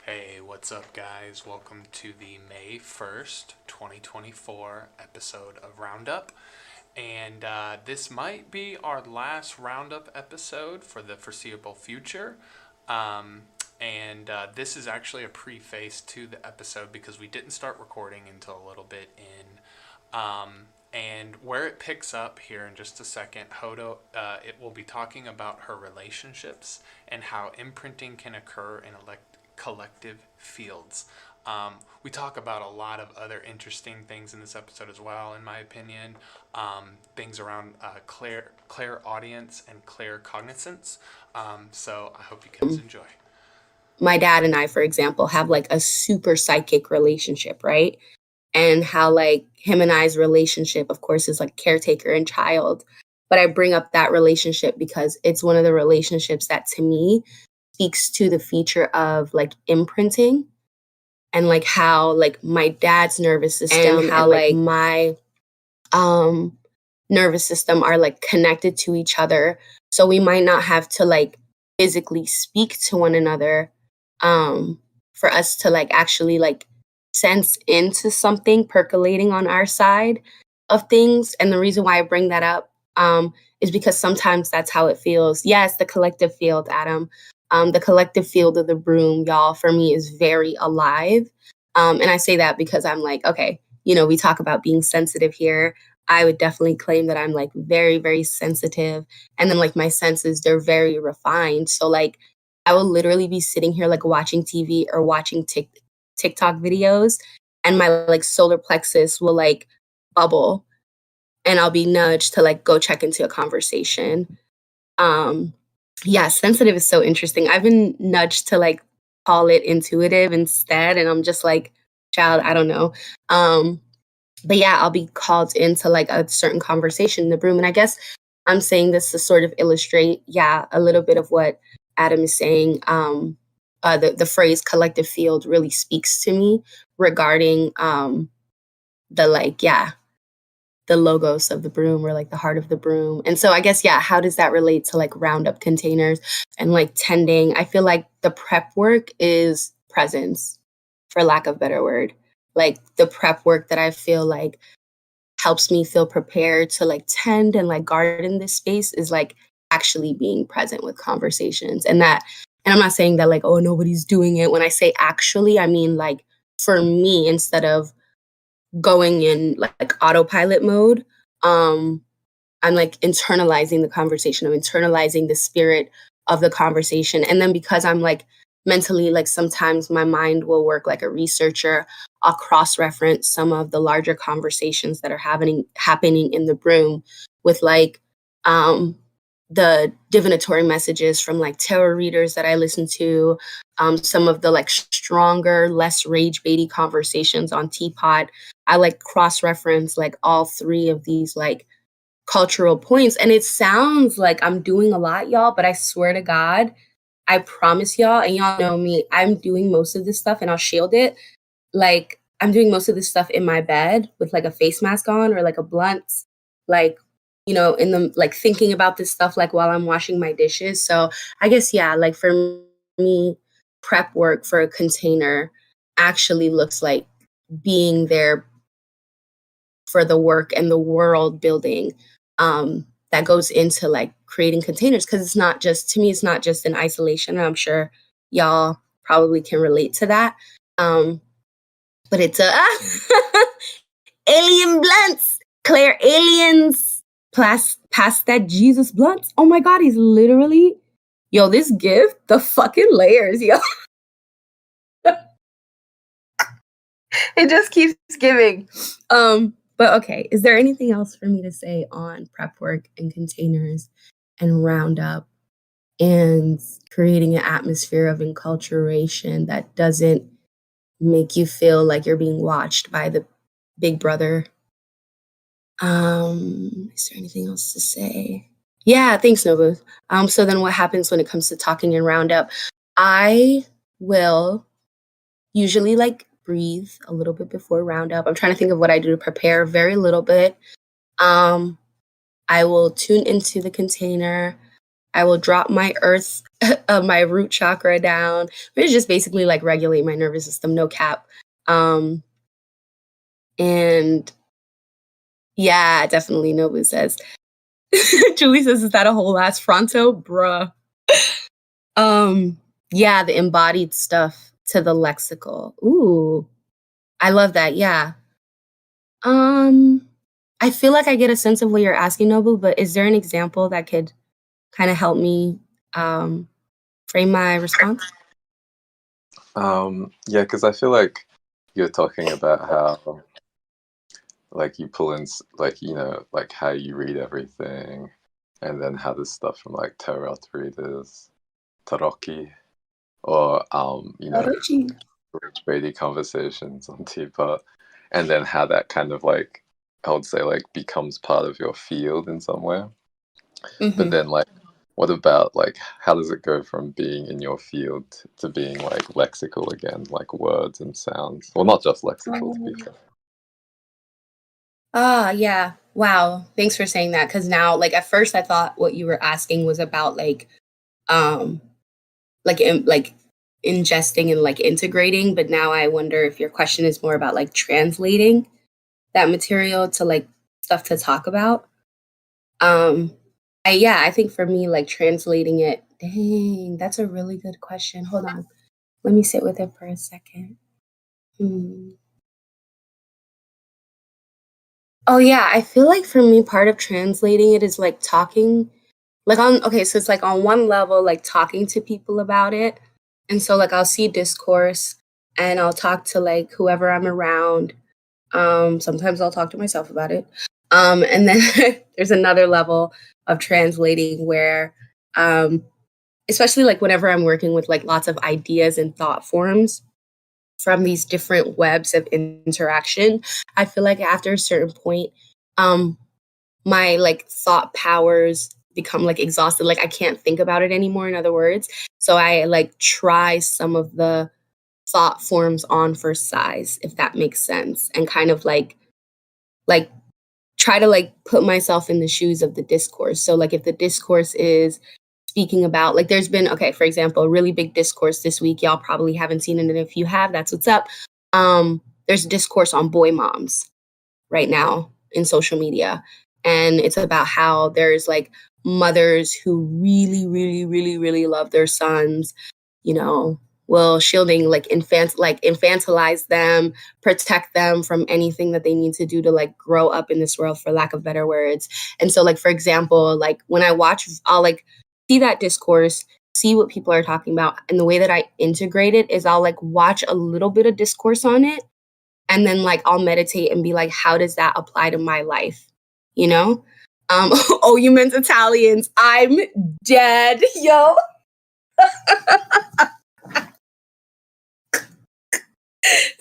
Hey, what's up, guys? Welcome to the May 1st, 2024 episode of Roundup. And this might be our last Roundup episode for the foreseeable future. This is actually a preface to the episode because we didn't start recording until a little bit in. And where it picks up here in just a second, Hodo, it will be talking about her relationships and how imprinting can occur in collective fields. We talk about a lot of other interesting things in this episode as well, in my opinion. Things around clairaudience and claircognizance. So I hope you guys enjoy. My dad and I, for example, have like a super psychic relationship, right? And how like him and I's relationship, of course, is like caretaker and child. But I bring up that relationship because it's one of the relationships that to me speaks to the feature of like imprinting and like how like my dad's nervous system and how like my um nervous system are like connected to each other. So we might not have to like physically speak to one another for us to like actually like sense into something percolating on our side of things. And the reason why I bring that up is because sometimes that's how it feels. Yes, the collective field, Adam. The collective field of the broom, y'all, for me is very alive. And I say that because I'm like, okay, we talk about being sensitive here. I would definitely claim that I'm like very, very sensitive. And then like my senses, they're very refined. So like I will literally be sitting here like watching TV or watching TikTok videos, and my like solar plexus will like bubble, and I'll be nudged to like go check into a conversation. Um, yeah, sensitive is so interesting. I've been nudged to like call it intuitive instead, and I'm just like, child, I don't know. Um, but yeah, I'll be called into like a certain conversation in the room. And I guess I'm saying this to sort of illustrate, yeah, a little bit of what Adam is saying. The phrase collective field really speaks to me regarding the like, yeah, the logos of the broom or like the heart of the broom. And so I guess, yeah, how does that relate to like Roundup containers and like tending? I feel like the prep work is presence, for lack of a better word. Like the prep work that I feel like helps me feel prepared to like tend and like garden this space is like actually being present with conversations. And I'm not saying that like, oh, nobody's doing it. When I say actually, I mean like for me, instead of going in like autopilot mode, um, I'm like internalizing the conversation. I'm internalizing the spirit of the conversation. And then because I'm like mentally, like sometimes my mind will work like a researcher. I'll cross-reference some of the larger conversations that are happening in the room with like um the divinatory messages from like tarot readers that I listen to, some of the like stronger, less rage baity conversations on Teapot. I like cross-reference like all three of these like cultural points. And it sounds like I'm doing a lot, y'all, but I swear to God, I promise y'all, and y'all know me, I'm doing most of this stuff and I'll shield it. Like, I'm doing most of this stuff in my bed with like a face mask on or like a blunt, like, in the like thinking about this stuff like while I'm washing my dishes. So I guess, yeah, like for me, prep work for a container actually looks like being there for the work and the world building that goes into like creating containers, because it's not just, to me it's not just in isolation, and I'm sure y'all probably can relate to that. But it's a alien blunts, Claire aliens, past that Jesus blunts. Oh my God, he's literally, yo, this gift, the fucking layers, yo. It just keeps giving. But okay, is there anything else for me to say on prep work and containers and Roundup and creating an atmosphere of enculturation that doesn't make you feel like you're being watched by the big brother? Is there anything else to say? Yeah, thanks, Nobu. So then what happens when it comes to talking in Roundup? I will usually like breathe a little bit before Roundup. I'm trying to think of what I do to prepare. Very little bit. I will tune into the container. I will drop my earth, my root chakra down, which is just basically like regulate my nervous system, no cap. Um, and yeah, definitely Nobu says. Julie says, is that a whole ass fronto? Bruh. Um, yeah, the embodied stuff to the lexical. Ooh, I love that. Yeah. Um, I feel like I get a sense of what you're asking, Nobu, but is there an example that could kind of help me um, frame my response? Yeah, because I feel like you're talking about how like you pull in like like how you read everything, and then how this stuff from like tarot readers, taroki, or Orochi. Rich Brady conversations on Teapot, and then how that kind of like I would say like becomes part of your field in some way. But Mhm. then like what about like how does it go from being in your field to being like lexical again, like words and sounds? Well, not just lexical to be fair. Yeah. Wow. Thanks for saying that. Cause now, like at first I thought what you were asking was about um like ingesting and like integrating, but now I wonder if your question is more about like translating that material to like stuff to talk about. Um I think for me like translating it, dang, that's a really good question. Hold on. Let me sit with it for a second. Hmm. Oh yeah, I feel like for me part of translating it is like talking like on okay, so it's like on one level like talking to people about it. And so like I'll see discourse and I'll talk to like whoever I'm around. Sometimes I'll talk to myself about it. And then there's another level of translating where especially like whenever I'm working with like lots of ideas and thought forms from these different webs of interaction, I feel like after a certain point, um, my like thought powers become like exhausted. Like I can't think about it anymore, in other words. So I like try some of the thought forms on for size, if that makes sense, and kind of like try to like put myself in the shoes of the discourse. So like if the discourse is speaking about like there's been okay, for example, a really big discourse this week. Y'all probably haven't seen it, and if you have, that's what's up. There's a discourse on boy moms right now in social media, and it's about how there's like mothers who really, really, really, really love their sons, you know, will shielding like infantilize them, protect them from anything that they need to do to like grow up in this world, for lack of better words. And so like for example, like when I watch, I'll like see that discourse, see what people are talking about, and the way that I integrate it is I'll like watch a little bit of discourse on it, and then like I'll meditate and be like, how does that apply to my life, you know? Oh, you meant Italians, I'm dead, yo.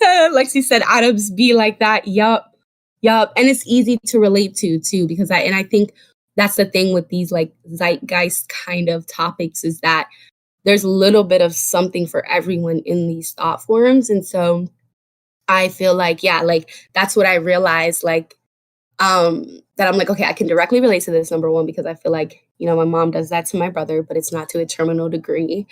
Lexi said, Adams be like that. Yup. Yup. And it's easy to relate to too, because I think that's the thing with these like zeitgeist kind of topics is that there's a little bit of something for everyone in these thought forms. And so I feel like, yeah, like that's what I realized, like, that I'm like, okay, I can directly relate to this, number one, because I feel like, you know, my mom does that to my brother, but it's not to a terminal degree.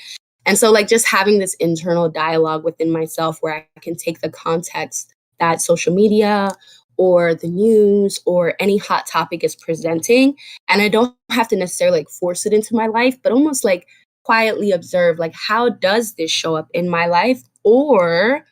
And so, like, just having this internal dialogue within myself where I can take the context that social media or the news or any hot topic is presenting, and I don't have to necessarily like force it into my life, but almost like quietly observe, like, how does this show up in my life? Or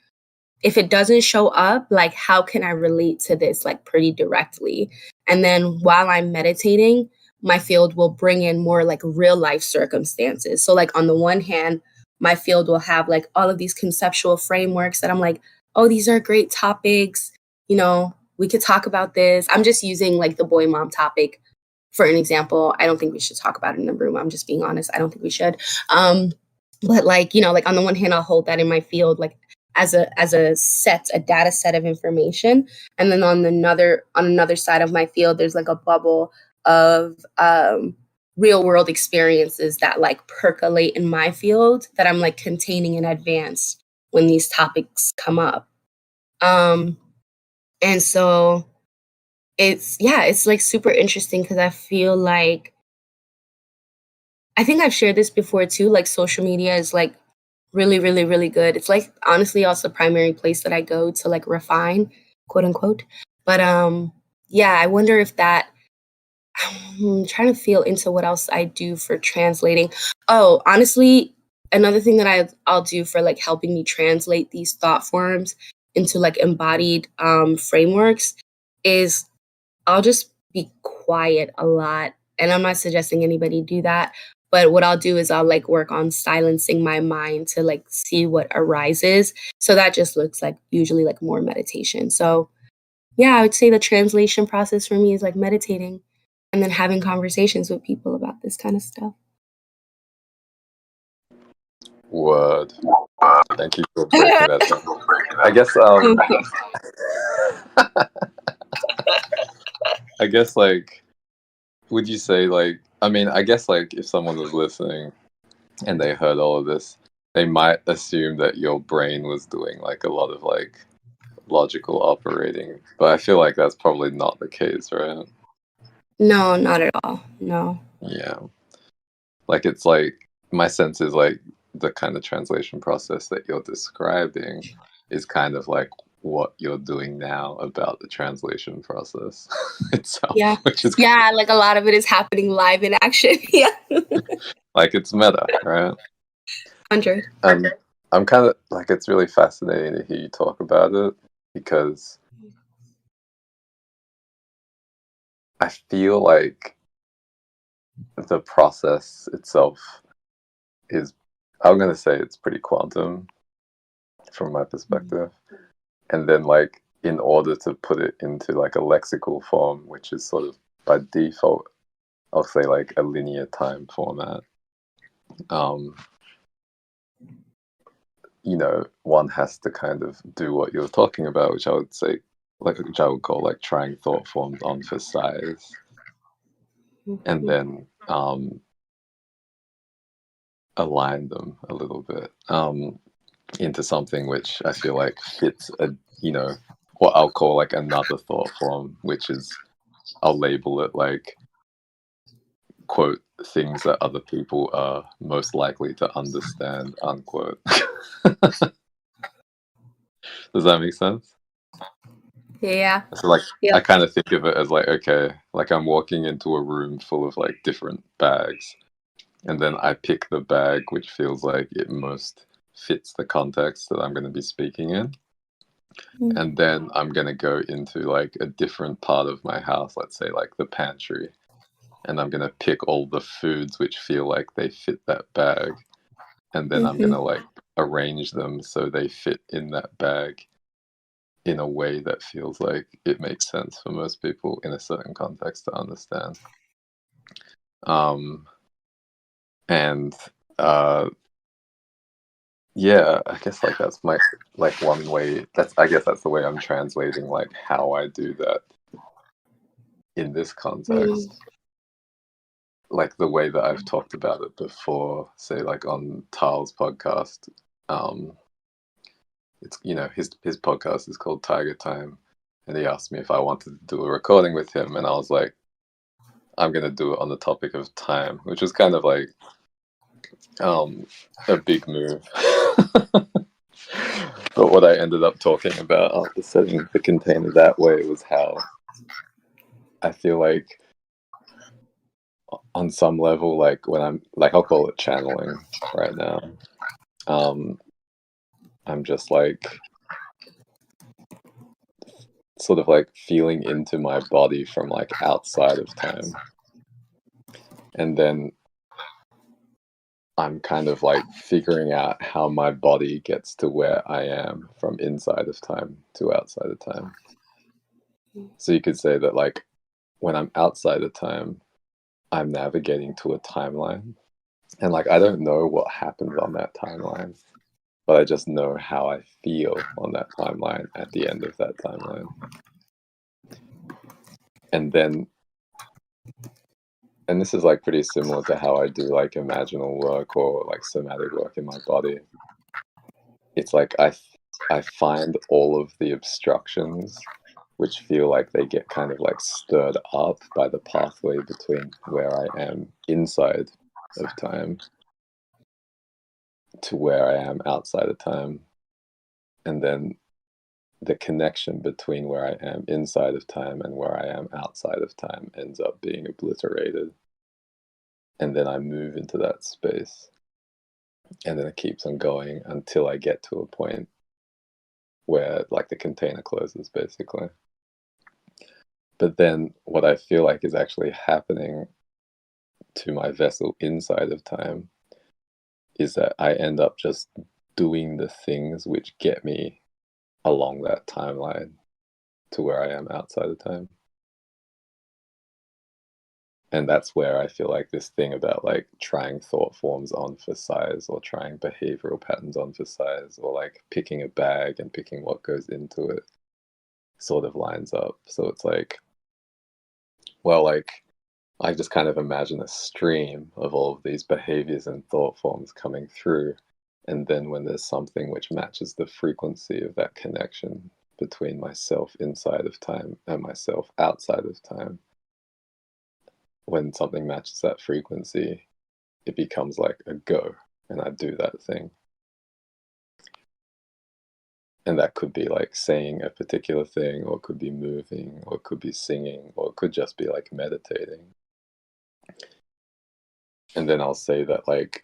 if it doesn't show up, like, how can I relate to this like pretty directly? And then while I'm meditating, my field will bring in more like real life circumstances. So, like, on the one hand, my field will have like all of these conceptual frameworks that I'm like, oh, these are great topics. You know, we could talk about this. I'm just using like the boy mom topic for an example. I don't think we should talk about it in the room. I'm just being honest. I don't think we should. But like, you know, like on the one hand, I'll hold that in my field, like a data set of information, and then on another side of my field there's like a bubble of real world experiences that like percolate in my field that I'm like containing in advance when these topics come up. um and so it's like super interesting because I feel like I think I've shared this before too. Like social media is like really, really, really good. It's like honestly also the primary place that I go to like refine, quote unquote. But yeah, I wonder if that I'm trying to feel into what else I do for translating. Oh, honestly, another thing that I'll do for like helping me translate these thought forms into like embodied frameworks is I'll just be quiet a lot. And I'm not suggesting anybody do that. But what I'll do is I'll like work on silencing my mind to like see what arises. So that just looks like usually like more meditation. So yeah, I would say the translation process for me is like meditating and then having conversations with people about this kind of stuff. Word. Thank you for breaking that down. I guess Okay. I guess like would you say like I mean I guess like if someone was listening and they heard all of this, they might assume that your brain was doing like a lot of like logical operating, but I feel like that's probably not the case, right? No, not at all. No. Yeah. Like it's like my sense is like the kind of translation process that you're describing is kind of like what you're doing now about the translation process itself, Yeah. which is Yeah, like a lot of it is happening live in action. Yeah. like it's meta, right? 100. And I'm kind of like it's really fascinating to hear you talk about it because I feel like the process itself is, I'm going to say it's pretty quantum from my perspective. And then, like, in order to put it into like a lexical form, which is sort of by default, I'll say like a linear time format, um, you know, one has to kind of do what you're talking about, which I would say, like, which I would call like trying thought forms on for size, and then align them a little bit into something which I feel like fits a, you know, what I'll call like another thought form, which is I'll label it like quote things that other people are most likely to understand unquote. Does that make sense? Yeah. So like Yeah. I kind of think of it as like okay, like I'm walking into a room full of like different bags, and then I pick the bag which feels like it most fits the context that I'm going to be speaking in. And then I'm going to go into like a different part of my house, let's say like the pantry, and I'm going to pick all the foods which feel like they fit that bag, and then I'm going to like arrange them so they fit in that bag in a way that feels like it makes sense for most people in a certain context to understand. And yeah, I guess like that's my like one way. That's I guess that's the way I'm translating like how I do that in this context. Like the way that I've talked about it before, say like on Tal's podcast. It's you know his podcast is called Tiger Time, and he asked me if I wanted to do a recording with him, and I was like, I'm gonna do it on the topic of time, which was kind of like a big move. But what I ended up talking about after setting the container that way was how I feel like on some level, like when I'm like I'll call it channeling right now. I'm just like sort of like feeling into my body from like outside of time. And then I'm kind of like figuring out how my body gets to where I am from inside of time to outside of time. So you could say that like when I'm outside of time, I'm navigating to a timeline. And like I don't know what happens on that timeline, but I just know how I feel on that timeline at the end of that timeline. And then and this is like pretty similar to how I do like imaginal work or like somatic work in my body. It's like I find all of the obstructions which feel like they get kind of like stirred up by the pathway between where I am inside of time to where I am outside of time. And then the connection between where I am inside of time and where I am outside of time ends up being obliterated. And then I move into that space. And then it keeps on going until I get to a point where like the container closes basically. But then what I feel like is actually happening to my vessel inside of time is that I end up just doing the things which get me along that timeline to where I am outside of time. And that's where I feel like this thing about like trying thought forms on for size or trying behavioral patterns on for size or like picking a bag and picking what goes into it sort of lines up. So it's like, well, like I just kind of imagine a stream of all of these behaviors and thought forms coming through. And then when there's something which matches the frequency of that connection between myself inside of time and myself outside of time, when something matches that frequency, it becomes like a go, and I do that thing. And that could be like saying a particular thing, or it could be moving, or it could be singing, or it could just be like meditating. And then I'll say that like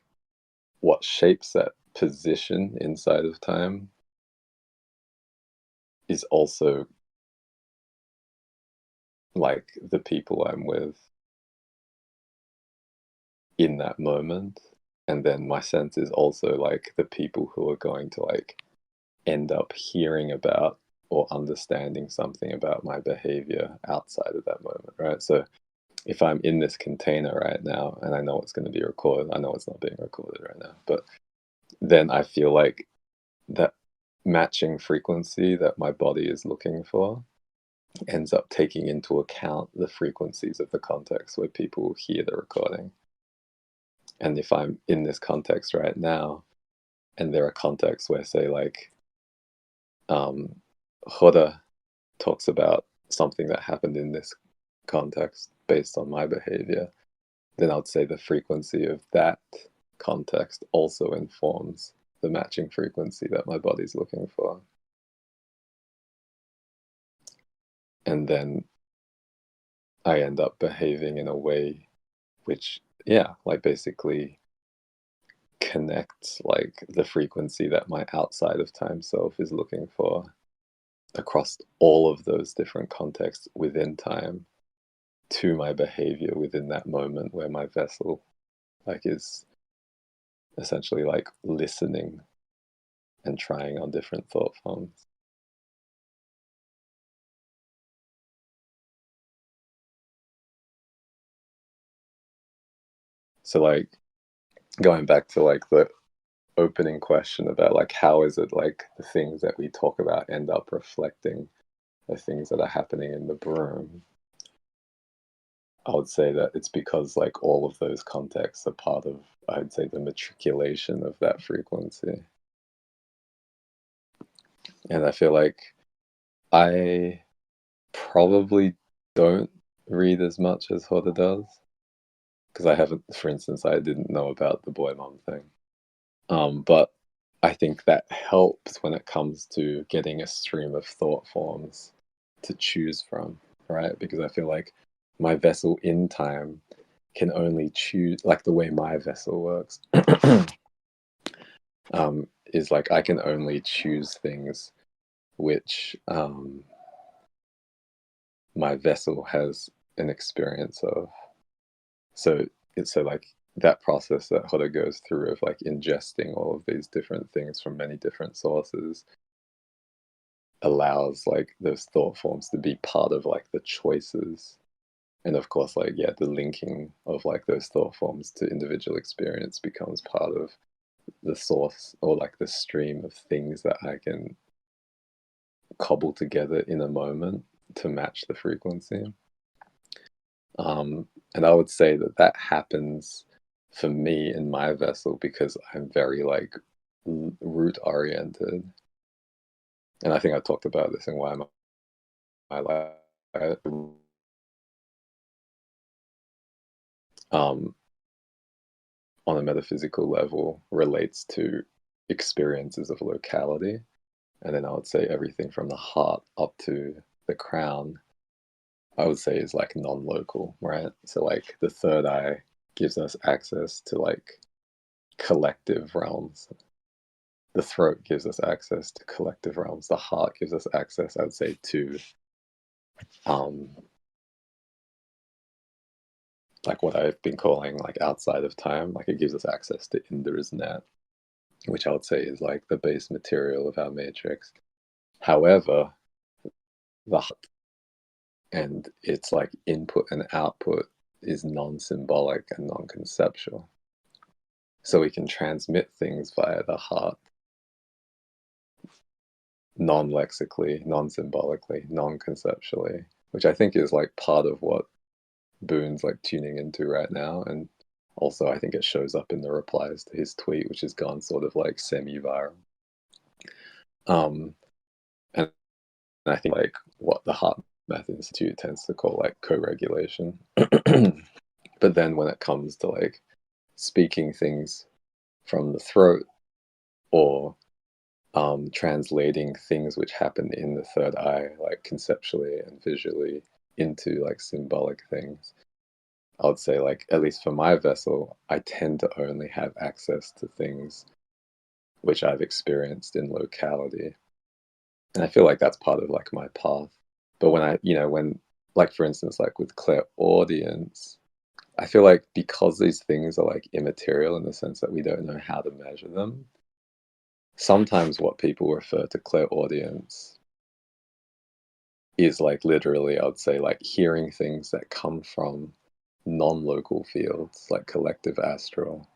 what shapes that position inside of time is also like the people I'm with in that moment. And then my sense is also like the people who are going to like end up hearing about or understanding something about my behavior outside of that moment, right? So if I'm in this container right now and I know it's going to be recorded, I know it's not being recorded right now, but then I feel like that matching frequency that my body is looking for ends up taking into account the frequencies of the context where people hear the recording. And if I'm in this context right now, and there are contexts where, say, like, Hoda talks about something that happened in this context based on my behavior, then I'd say the frequency of that context also informs the matching frequency that my body's looking for. And then I end up behaving in a way which, yeah, like basically connects like the frequency that my outside of time self is looking for across all of those different contexts within time to my behavior within that moment where my vessel like is essentially like listening and trying on different thought forms. So like going back to like the opening question about like how is it like the things that we talk about end up reflecting the things that are happening in the broom, I would say that it's because like all of those contexts are part of, I'd say, the matriculation of that frequency. And I feel like I probably don't read as much as Hoda does because I haven't, for instance, I didn't know about the boy mom thing. But I think that helps when it comes to getting a stream of thought forms to choose from, right? Because I feel like my vessel in time can only choose, like the way my vessel works, is like I can only choose things which my vessel has an experience of. So it's so like that process that Hoda goes through of like ingesting all of these different things from many different sources allows like those thought forms to be part of like the choices. And of course, like, yeah, the linking of like those thought forms to individual experience becomes part of the source or like the stream of things that I can cobble together in a moment to match the frequency. And I would say that that happens for me in my vessel because I'm very like root oriented. And I think I talked about this in why my life. Um, on a metaphysical level relates to experiences of locality. And then I would say everything from the heart up to the crown, I would say is like non-local, right? So like the third eye gives us access to like collective realms. The throat gives us access to collective realms. The heart gives us access, I would say, to like what I've been calling like outside of time. Like it gives us access to Indra's net, which I would say is like the base material of our matrix. However, the heart and its like input and output is non-symbolic and non-conceptual. So we can transmit things via the heart non-lexically, non-symbolically, non-conceptually, which I think is like part of what Boone's like tuning into right now. And also I think it shows up in the replies to his tweet, which has gone sort of like semi-viral. And I think like what the Heart Math Institute tends to call like co-regulation. But then when it comes to like speaking things from the throat or translating things which happen in the third eye, like conceptually and visually, into like symbolic things, I would say, like, at least for my vessel, I tend to only have access to things which I've experienced in locality. And I feel like that's part of like my path. But when when, like, for instance, like with clairaudience, I feel like because these things are like immaterial in the sense that we don't know how to measure them, sometimes what people refer to clairaudience is like literally, I would say, like hearing things that come from non-local fields, like collective astral.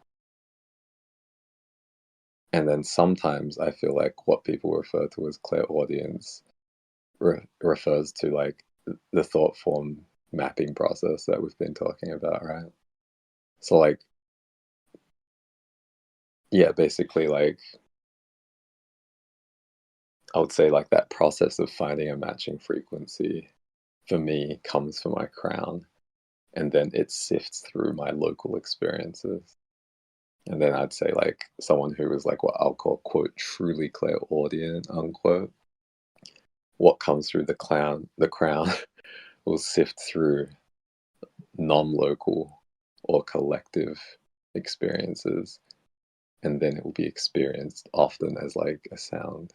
And then sometimes I feel like what people refer to as clairaudience refers to like the thought form mapping process that we've been talking about, right? So like, yeah, basically like I would say like that process of finding a matching frequency for me comes from my crown, and then it sifts through my local experiences. And then I'd say like someone who is like what I'll call quote truly clairaudient unquote, what comes through the crown will sift through non-local or collective experiences, and then it will be experienced often as like a sound.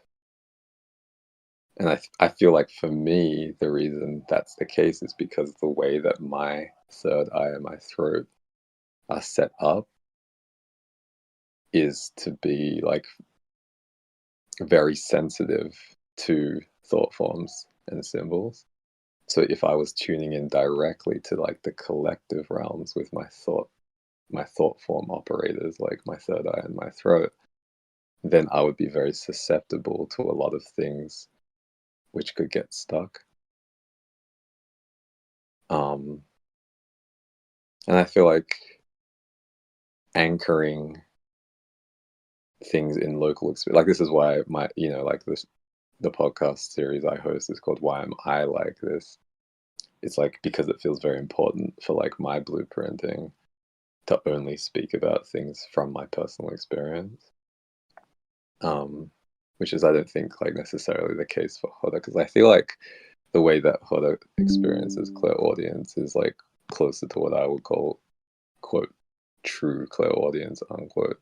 And I feel like for me, the reason that's the case is because the way that my third eye and my throat are set up is to be like very sensitive to thought forms and symbols. So if I was tuning in directly to like the collective realms with my thought form operators, like my third eye and my throat, then I would be very susceptible to a lot of things which could get stuck. And I feel like anchoring things in local experience, like this is why my, like the podcast series I host is called Why Am I Like This? It's like because it feels very important for like my blueprinting to only speak about things from my personal experience. Which is I don't think like necessarily the case for Hoda, because I feel like the way that Hoda experiences clairaudience is like closer to what I would call quote true clairaudience unquote,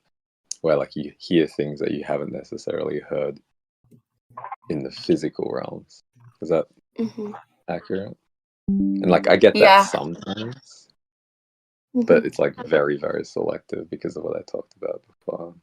where like you hear things that you haven't necessarily heard in the physical realms. Is that accurate? And like I get that Yeah. sometimes, but it's like very, very selective because of what I talked about before.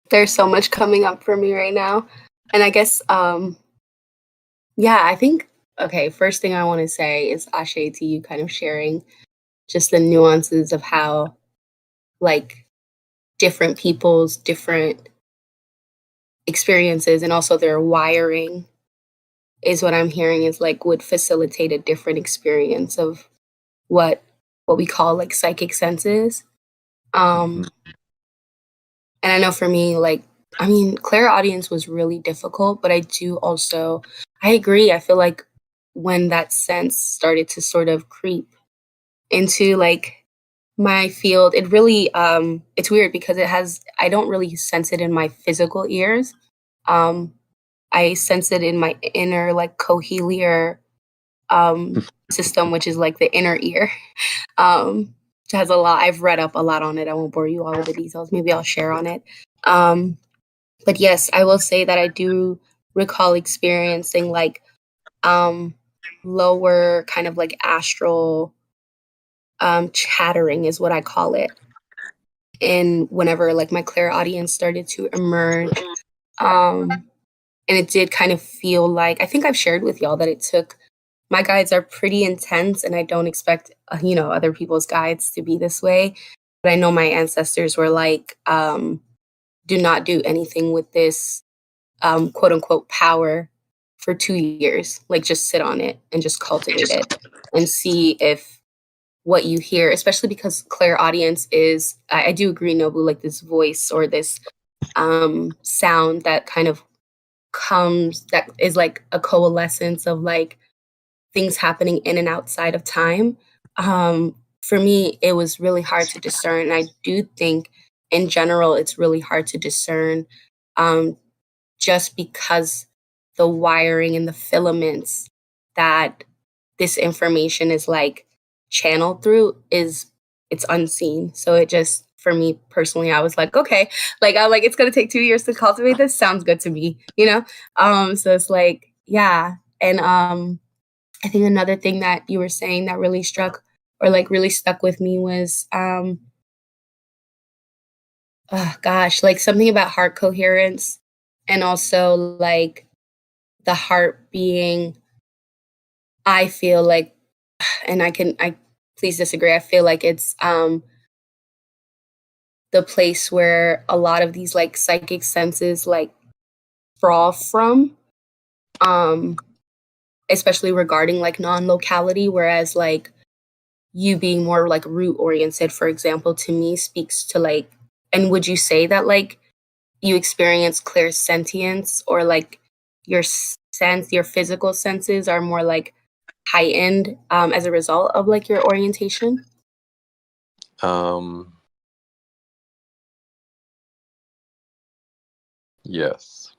There's so much coming up for me right now. And I guess, yeah, I think, okay, first thing I want to say is ashe to you kind of sharing just the nuances of how, like, different people's different experiences and also their wiring is what I'm hearing is like would facilitate a different experience of what we call like psychic senses. And I know for me, like I mean, clairaudience was really difficult, but I agree. I feel like when that sense started to sort of creep into like my field, it really it's weird because I don't really sense it in my physical ears. Um I sense it in my inner like cochlear system, which is like the inner ear. Um it has a lot. I've read up a lot on it. I won't bore you all with the details. Maybe I'll share on it. Um but yes, I will say that I do recall experiencing like um lower kind of like astral chattering is what I call it. And whenever like my clairaudience started to emerge, um and it did kind of feel like, I think I've shared with y'all that it took, my guides are pretty intense and I don't expect other people's guides to be this way, but I know my ancestors were like, do not do anything with this quote unquote power for 2 years. Like just sit on it and just cultivate it and see if what you hear, especially because clairaudience is, I do agree, Nobu, like this voice or this sound that kind of comes, that is like a coalescence of like things happening in and outside of time. For me, it was really hard to discern. And I do think in general, it's really hard to discern um, just because the wiring and the filaments that this information is like channeled through is, it's unseen. So it just, for me personally, I was like, okay, like I'm like, it's gonna take 2 years to cultivate this. Sounds good to me. So it's like, yeah. And I think another thing that you were saying that really struck or like really stuck with me was oh gosh, like something about heart coherence and also like the heart being, I feel like, and I please disagree. I feel like it's the place where a lot of these like psychic senses like sprawl from, um, especially regarding like non-locality, whereas like you being more like root oriented, for example, to me speaks to like, and would you say that like you experience clear sentience or like your your physical senses are more like heightened as a result of like your orientation? Um, yes.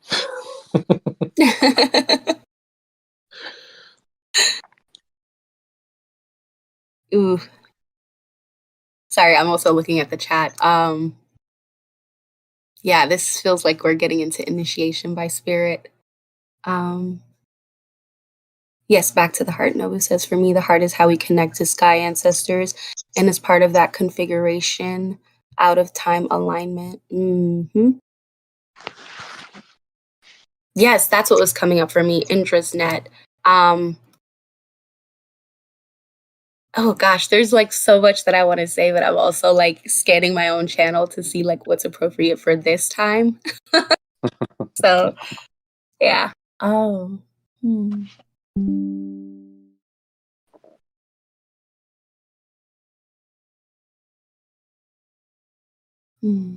Ooh, sorry, I'm also looking at the chat. Yeah, this feels like we're getting into initiation by spirit. Um, yes, back to the heart. Nobu says, for me, the heart is how we connect to sky ancestors and is part of that configuration out of time alignment. Yes, that's what was coming up for me. Intrasnet. Um, oh gosh, there's like so much that I want to say, but I'm also like scanning my own channel to see like what's appropriate for this time. So yeah. Oh. Hmm. Hmm.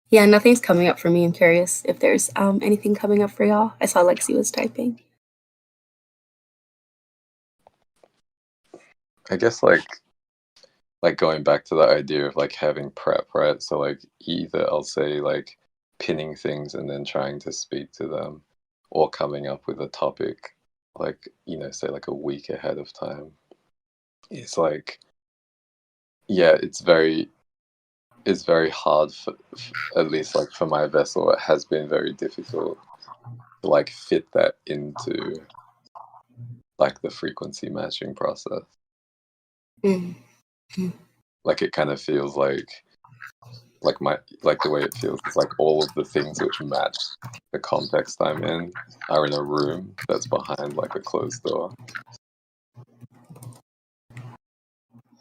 Yeah, nothing's coming up for me. I'm curious if there's anything coming up for y'all. I saw Lexi was typing. I guess like going back to the idea of like having prep, right? So like either I'll say like pinning things and then trying to speak to them, or coming up with a topic like, say like a week ahead of time. It's like, yeah, it's very hard at least like for my vessel, it has been very difficult to like fit that into like the frequency matching process. Mm. Like it kind of feels like my like the way it feels is like all of the things which match the context I'm in are in a room that's behind like a closed door,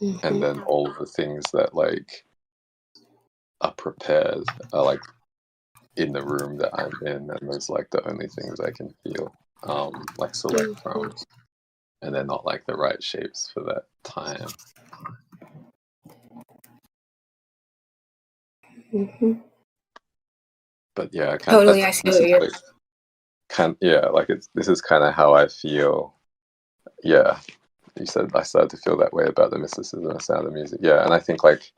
and Mhm. then all of the things that like are prepared are like in the room that I'm in, and those like the only things I can feel, like select from, and they're not like the right shapes for that time. Hmm. But yeah, Totally, I see this what is you're. like this is kind of how I feel. Yeah, you said I started to feel that way about the mysticism and sound of music. Yeah, and I think like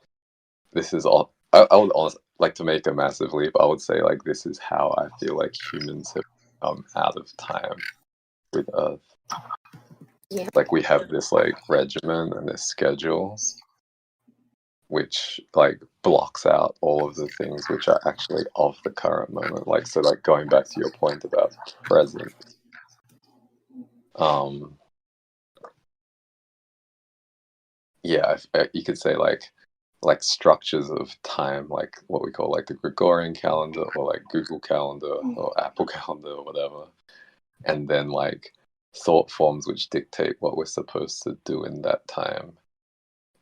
this is all. I would honestly like to make a massive leap. I would say like this is how I feel like humans have come out of time with Earth. Yeah. Like we have this like regimen and this schedule, which like blocks out all of the things which are actually of the current moment. Like so, like going back to your point about present. Um, yeah, you could say like structures of time, like what we call like the Gregorian calendar or like Google Calendar or Apple Calendar or whatever, and then like thought forms which dictate what we're supposed to do in that time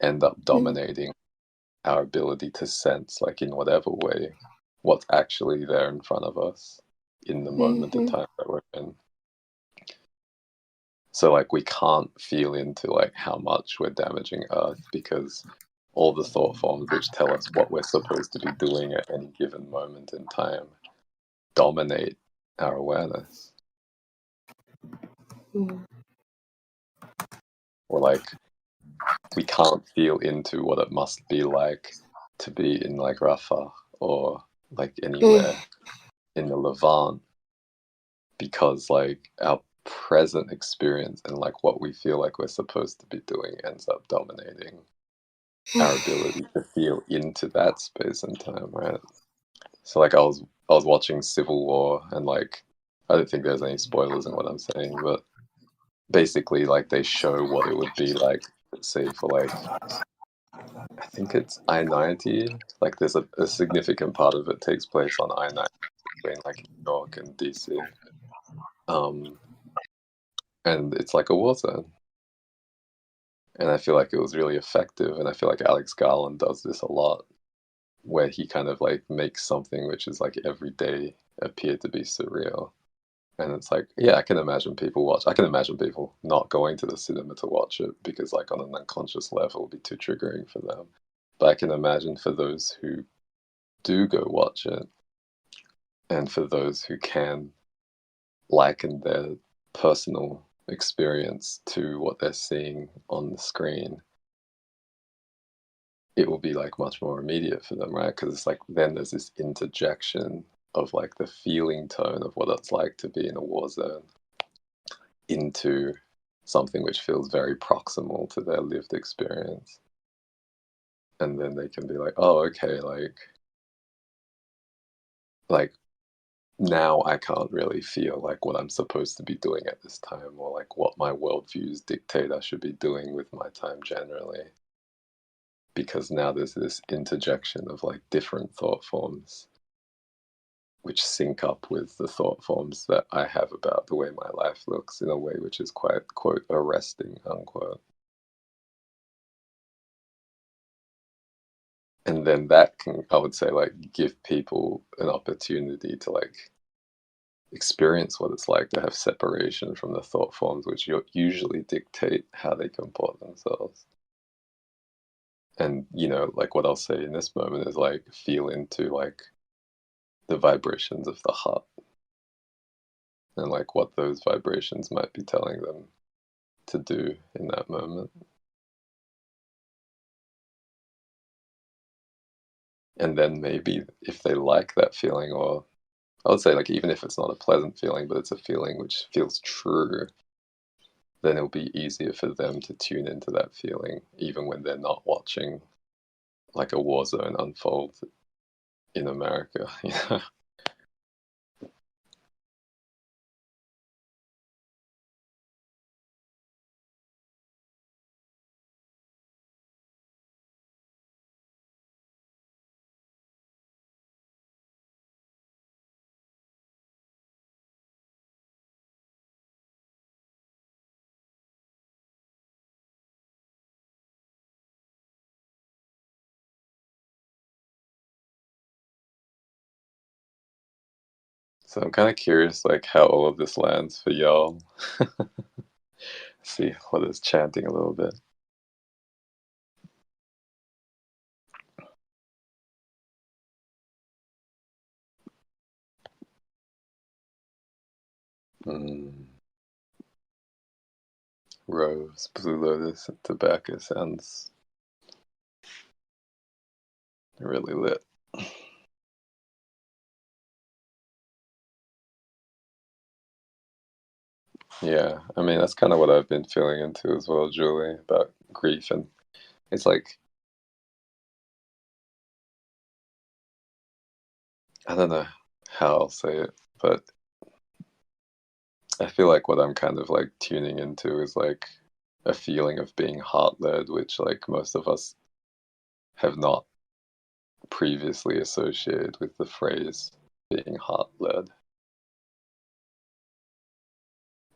end up dominating our ability to sense, like in whatever way, what's actually there in front of us in the moment of Mm-hmm. time that we're in. So like we can't feel into like how much we're damaging Earth because all the thought forms which tell us what we're supposed to be doing at any given moment in time dominate our awareness. Mm-hmm. Or like we can't feel into what it must be like to be in like Rafah or like anywhere in the Levant because like our present experience and like what we feel like we're supposed to be doing ends up dominating our ability to feel into that space and time, right? So like I was watching Civil War and like I don't think there's any spoilers in what I'm saying, but basically like they show what it would be like, let's say for like I think it's I-90. Like there's a significant part of it takes place on I-90 between like New York and DC. Um, and it's like a war zone. And I feel like it was really effective. And I feel like Alex Garland does this a lot, where he kind of like makes something which is like every day appear to be surreal. And it's like, yeah, I can imagine people not going to the cinema to watch it because like on an unconscious level it'll be too triggering for them. But I can imagine for those who do go watch it and for those who can liken their personal experience to what they're seeing on the screen, it will be like much more immediate for them, right? Because it's like then there's this interjection of like the feeling tone of what it's like to be in a war zone into something which feels very proximal to their lived experience. And then they can be like, oh, okay, like now I can't really feel like what I'm supposed to be doing at this time or like what my worldviews dictate I should be doing with my time generally. Because now there's this interjection of like different thought forms which sync up with the thought forms that I have about the way my life looks in a way which is quite, quote, arresting, unquote. And then that can, I would say, like, give people an opportunity to, like, experience what it's like to have separation from the thought forms which usually dictate how they comport themselves. And, you know, like, what I'll say in this moment is, like, feel into, like, the vibrations of the heart and, like, what those vibrations might be telling them to do in that moment. And then maybe if they like that feeling, or I would say, like, even if it's not a pleasant feeling, but it's a feeling which feels true, then it'll be easier for them to tune into that feeling, even when they're not watching like a war zone unfold in America. You know? So I'm kind of curious, like how all of this lands for y'all. See what is chanting a little bit. Mm. Rose, Blue Lotus, and tobacco sounds really lit. Yeah, I mean, that's kind of what I've been feeling into as well, Julie, about grief. And it's like, I don't know how I'll say it, but I feel like what I'm kind of like tuning into is like a feeling of being heart-led, which like most of us have not previously associated with the phrase being heart-led.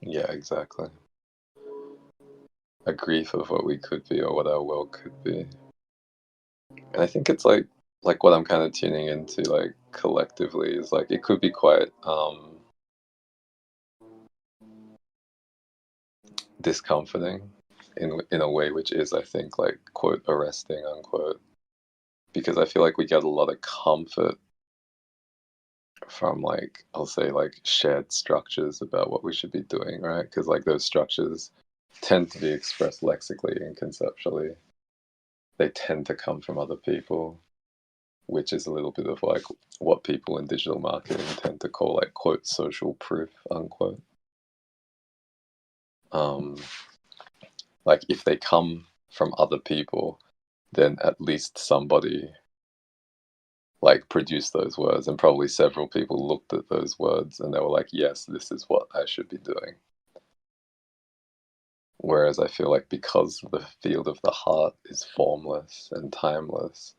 Yeah, exactly. A grief of what we could be or what our world could be. And I think it's like what I'm kind of tuning into like collectively is like it could be quite discomforting in a way which is I think like quote arresting unquote, because I feel like we get a lot of comfort from like I'll say like shared structures about what we should be doing, right? Because like those structures tend to be expressed lexically and conceptually. They tend to come from other people, which is a little bit of like what people in digital marketing tend to call like quote social proof unquote. Um, like if they come from other people, then at least somebody like produced those words, and probably several people looked at those words and they were like, yes, this is what I should be doing. Whereas I feel like because the field of the heart is formless and timeless,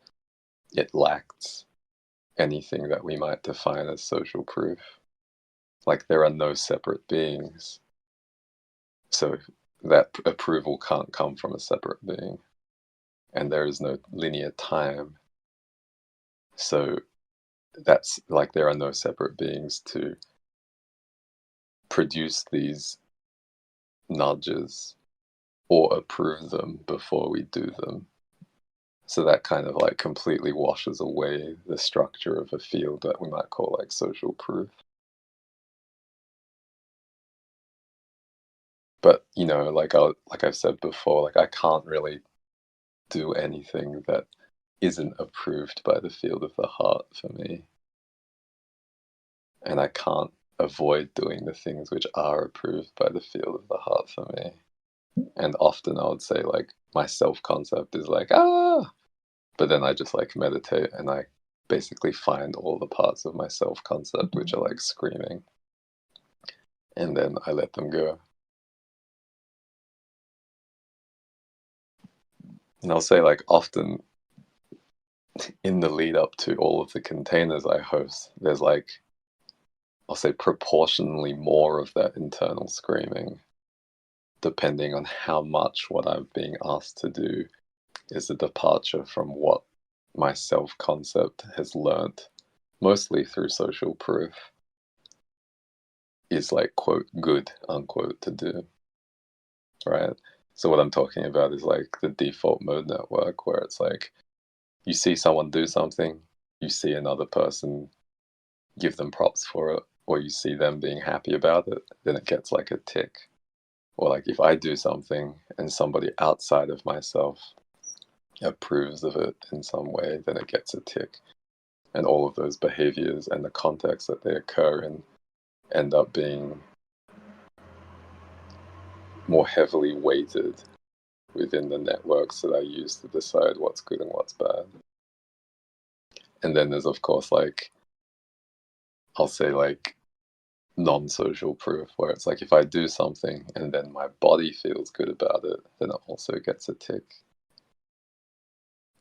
it lacks anything that we might define as social proof. Like there are no separate beings. So that approval can't come from a separate being. And there is no linear time. So that's like there are no separate beings to produce these nudges or approve them before we do them. So that kind of like completely washes away the structure of a field that we might call like social proof. But you know, like I've said before, like I can't really do anything that isn't approved by the field of the heart for me. And I can't avoid doing the things which are approved by the field of the heart for me. And often I would say like my self-concept is like, ah, but then I just like meditate and I basically find all the parts of my self-concept which are like screaming. And then I let them go. And I'll say like often in the lead up to all of the containers I host, there's like, I'll say proportionally more of that internal screaming, depending on how much what I'm being asked to do is a departure from what my self concept has learnt, mostly through social proof, is like, quote, good, unquote, to do, right? So, what I'm talking about is like the default mode network, where it's like you see someone do something, you see another person give them props for it, or you see them being happy about it, then it gets like a tick. Or like if I do something and somebody outside of myself approves of it in some way, then it gets a tick. And all of those behaviors and the context that they occur in end up being more heavily weighted within the networks that I use to decide what's good and what's bad. And then there's, of course, like, I'll say, like, non social proof, where it's like if I do something and then my body feels good about it, then it also gets a tick.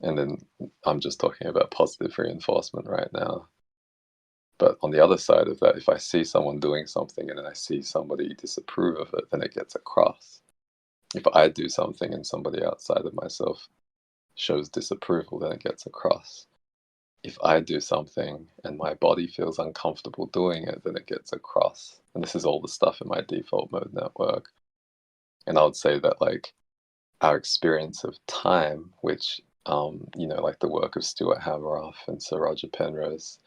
And then I'm just talking about positive reinforcement right now. But on the other side of that, if I see someone doing something and then I see somebody disapprove of it, then it gets a cross. If I do something and somebody outside of myself shows disapproval, then it gets a cross. If I do something and my body feels uncomfortable doing it, then it gets a cross. And this is all the stuff in my default mode network. And I would say that like our experience of time, which like the work of Stuart Hameroff and Sir Roger Penrose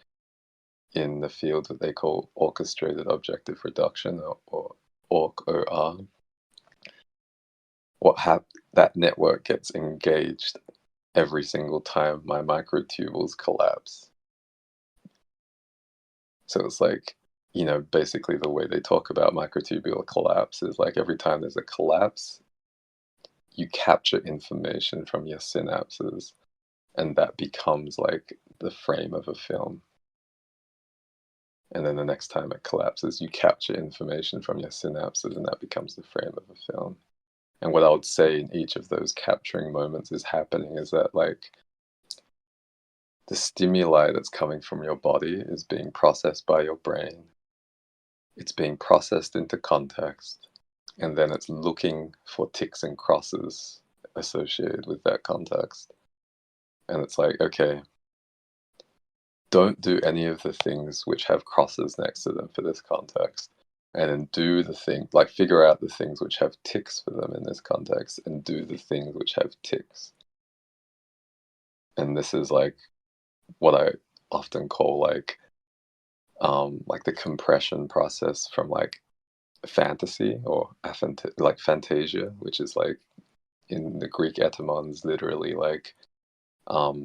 in the field that they call orchestrated objective reduction, or OR, that network gets engaged every single time my microtubules collapse. So it's like, basically the way they talk about microtubular collapse is like every time there's a collapse, you capture information from your synapses, and that becomes like the frame of a film. And then the next time it collapses, you capture information from your synapses, and that becomes the frame of a film. And what I would say in each of those capturing moments is happening is that, like, the stimuli that's coming from your body is being processed by your brain. It's being processed into context, and then it's looking for ticks and crosses associated with that context. And it's like, okay, don't do any of the things which have crosses next to them for this context. And then do the thing, like figure out the things which have ticks for them in this context, and do the things which have ticks. And this is like what I often call like the compression process from like fantasy, or like fantasia, which is like in the Greek etymons, literally like I'll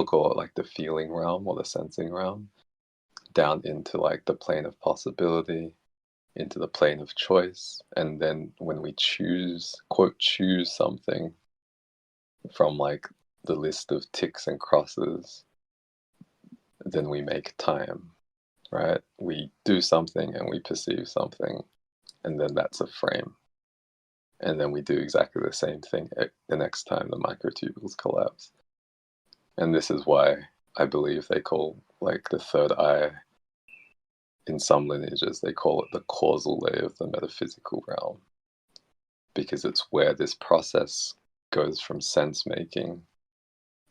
call it like the feeling realm or the sensing realm, down into like the plane of possibility, into the plane of choice. And then when we quote choose something from like the list of ticks and crosses, then we make time, right? We do something and we perceive something, and then that's a frame. And then we do exactly the same thing the next time the microtubules collapse. And this is why I believe they call like the third eye, in some lineages, they call it the causal layer of the metaphysical realm, because it's where this process goes from sense making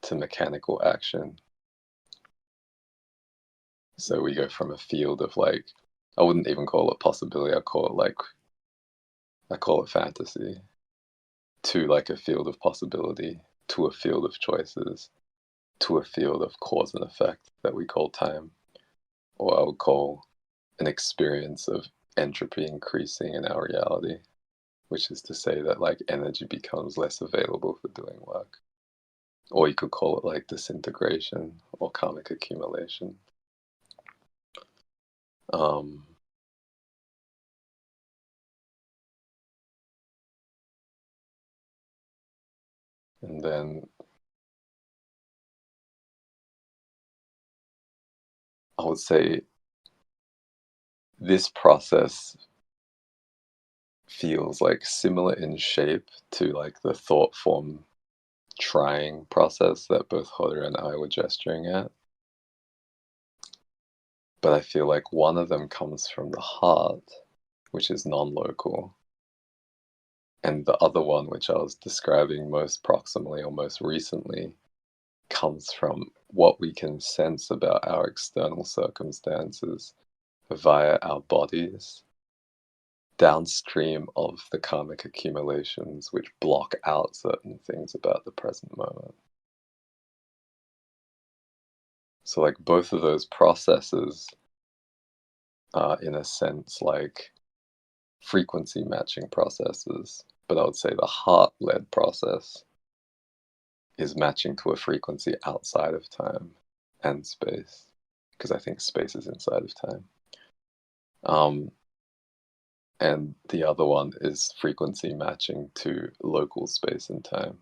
to mechanical action. So we go from a field of like, I wouldn't even call it possibility, I call it fantasy, to like a field of possibility, to a field of choices, to a field of cause and effect that we call time, or I would call an experience of entropy increasing in our reality, which is to say that like energy becomes less available for doing work. Or you could call it like disintegration or karmic accumulation. And then I would say this process feels like similar in shape to like the thought form trying process that both Hoda and I were gesturing at. But I feel like one of them comes from the heart, which is non-local. And the other one, which I was describing most proximally or most recently, comes from what we can sense about our external circumstances via our bodies, downstream of the karmic accumulations which block out certain things about the present moment. So like both of those processes are in a sense like frequency matching processes, but I would say the heart-led process is matching to a frequency outside of time and space, because I think space is inside of time. And the other one is frequency matching to local space and time.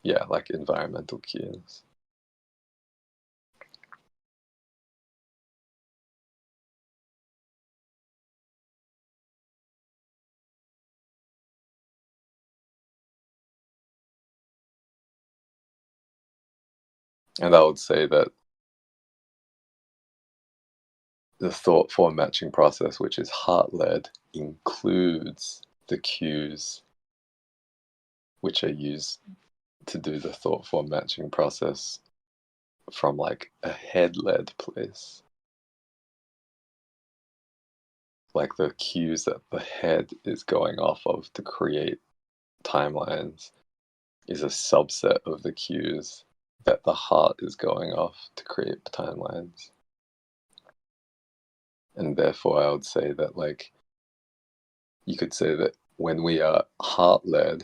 Yeah, like environmental cues. And I would say that the thought form matching process, which is heart-led, includes the cues which are used to do the thought form matching process from like a head-led place. Like the cues that the head is going off of to create timelines is a subset of the cues that the heart is going off to create timelines. And therefore, I would say that, like, you could say that when we are heart-led,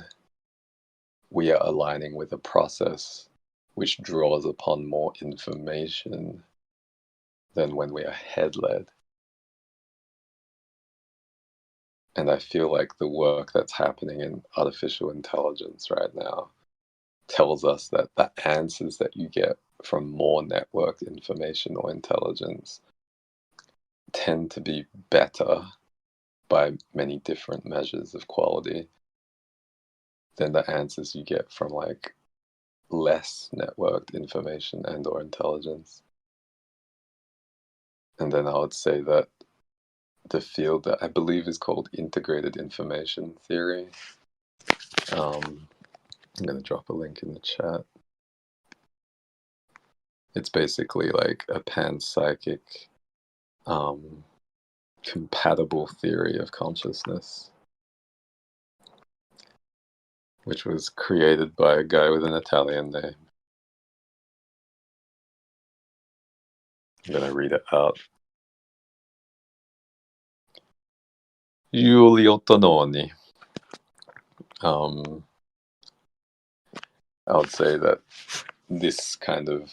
we are aligning with a process which draws upon more information than when we are head-led. And I feel like the work that's happening in artificial intelligence right now tells us that the answers that you get from more networked informational intelligence tend to be better by many different measures of quality than the answers you get from like less networked information and or intelligence. And then I would say that the field that I believe is called integrated information theory. I'm going to drop a link in the chat. It's basically like a panpsychic compatible theory of consciousness, which was created by a guy with an Italian name. I'm going to read it out. Giulio Tononi. I would say that this kind of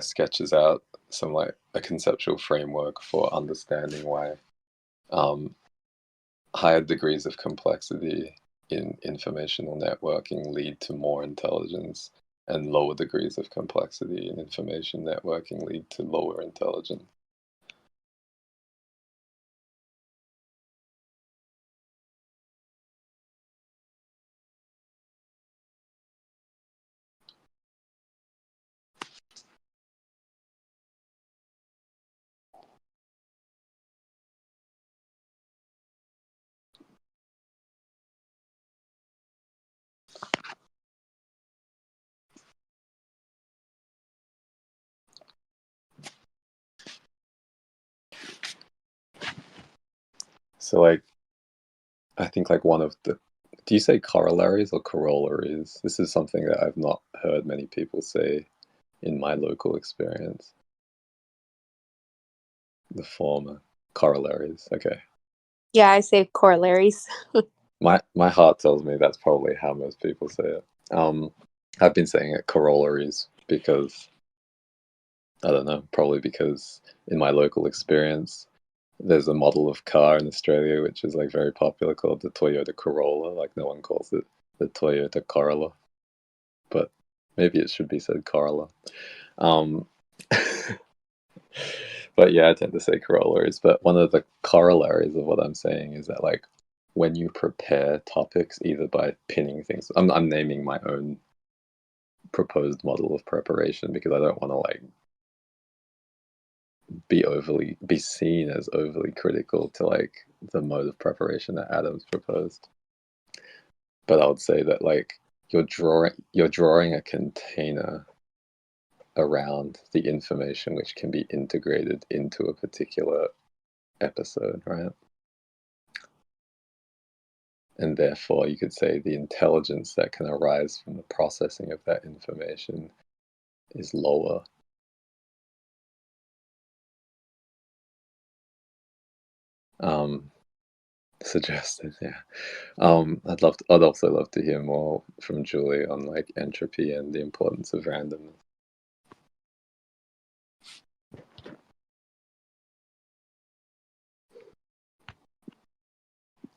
sketches out some like a conceptual framework for understanding why higher degrees of complexity in informational networking lead to more intelligence, and lower degrees of complexity in information networking lead to lower intelligence. So like, I think like one of the, do you say corollaries or corollaries? This is something that I've not heard many people say in my local experience. The former, corollaries. Okay. Yeah, I say corollaries. My heart tells me that's probably how most people say it. I've been saying it corollaries because, I don't know, probably because in my local experience, there's a model of car in Australia which is like very popular called the Toyota Corolla. Like no one calls it the Toyota Corolla, but maybe it should be said Corolla. But yeah, I tend to say corollaries. But one of the corollaries of what I'm saying is that like when you prepare topics, either by pinning things, I'm naming my own proposed model of preparation because I don't want to like be seen as overly critical to like the mode of preparation that Adam's proposed. But I would say that like you're drawing a container around the information which can be integrated into a particular episode, right? And therefore you could say the intelligence that can arise from the processing of that information is lower. Suggested, yeah. I'd also love to hear more from Julie on like entropy and the importance of randomness.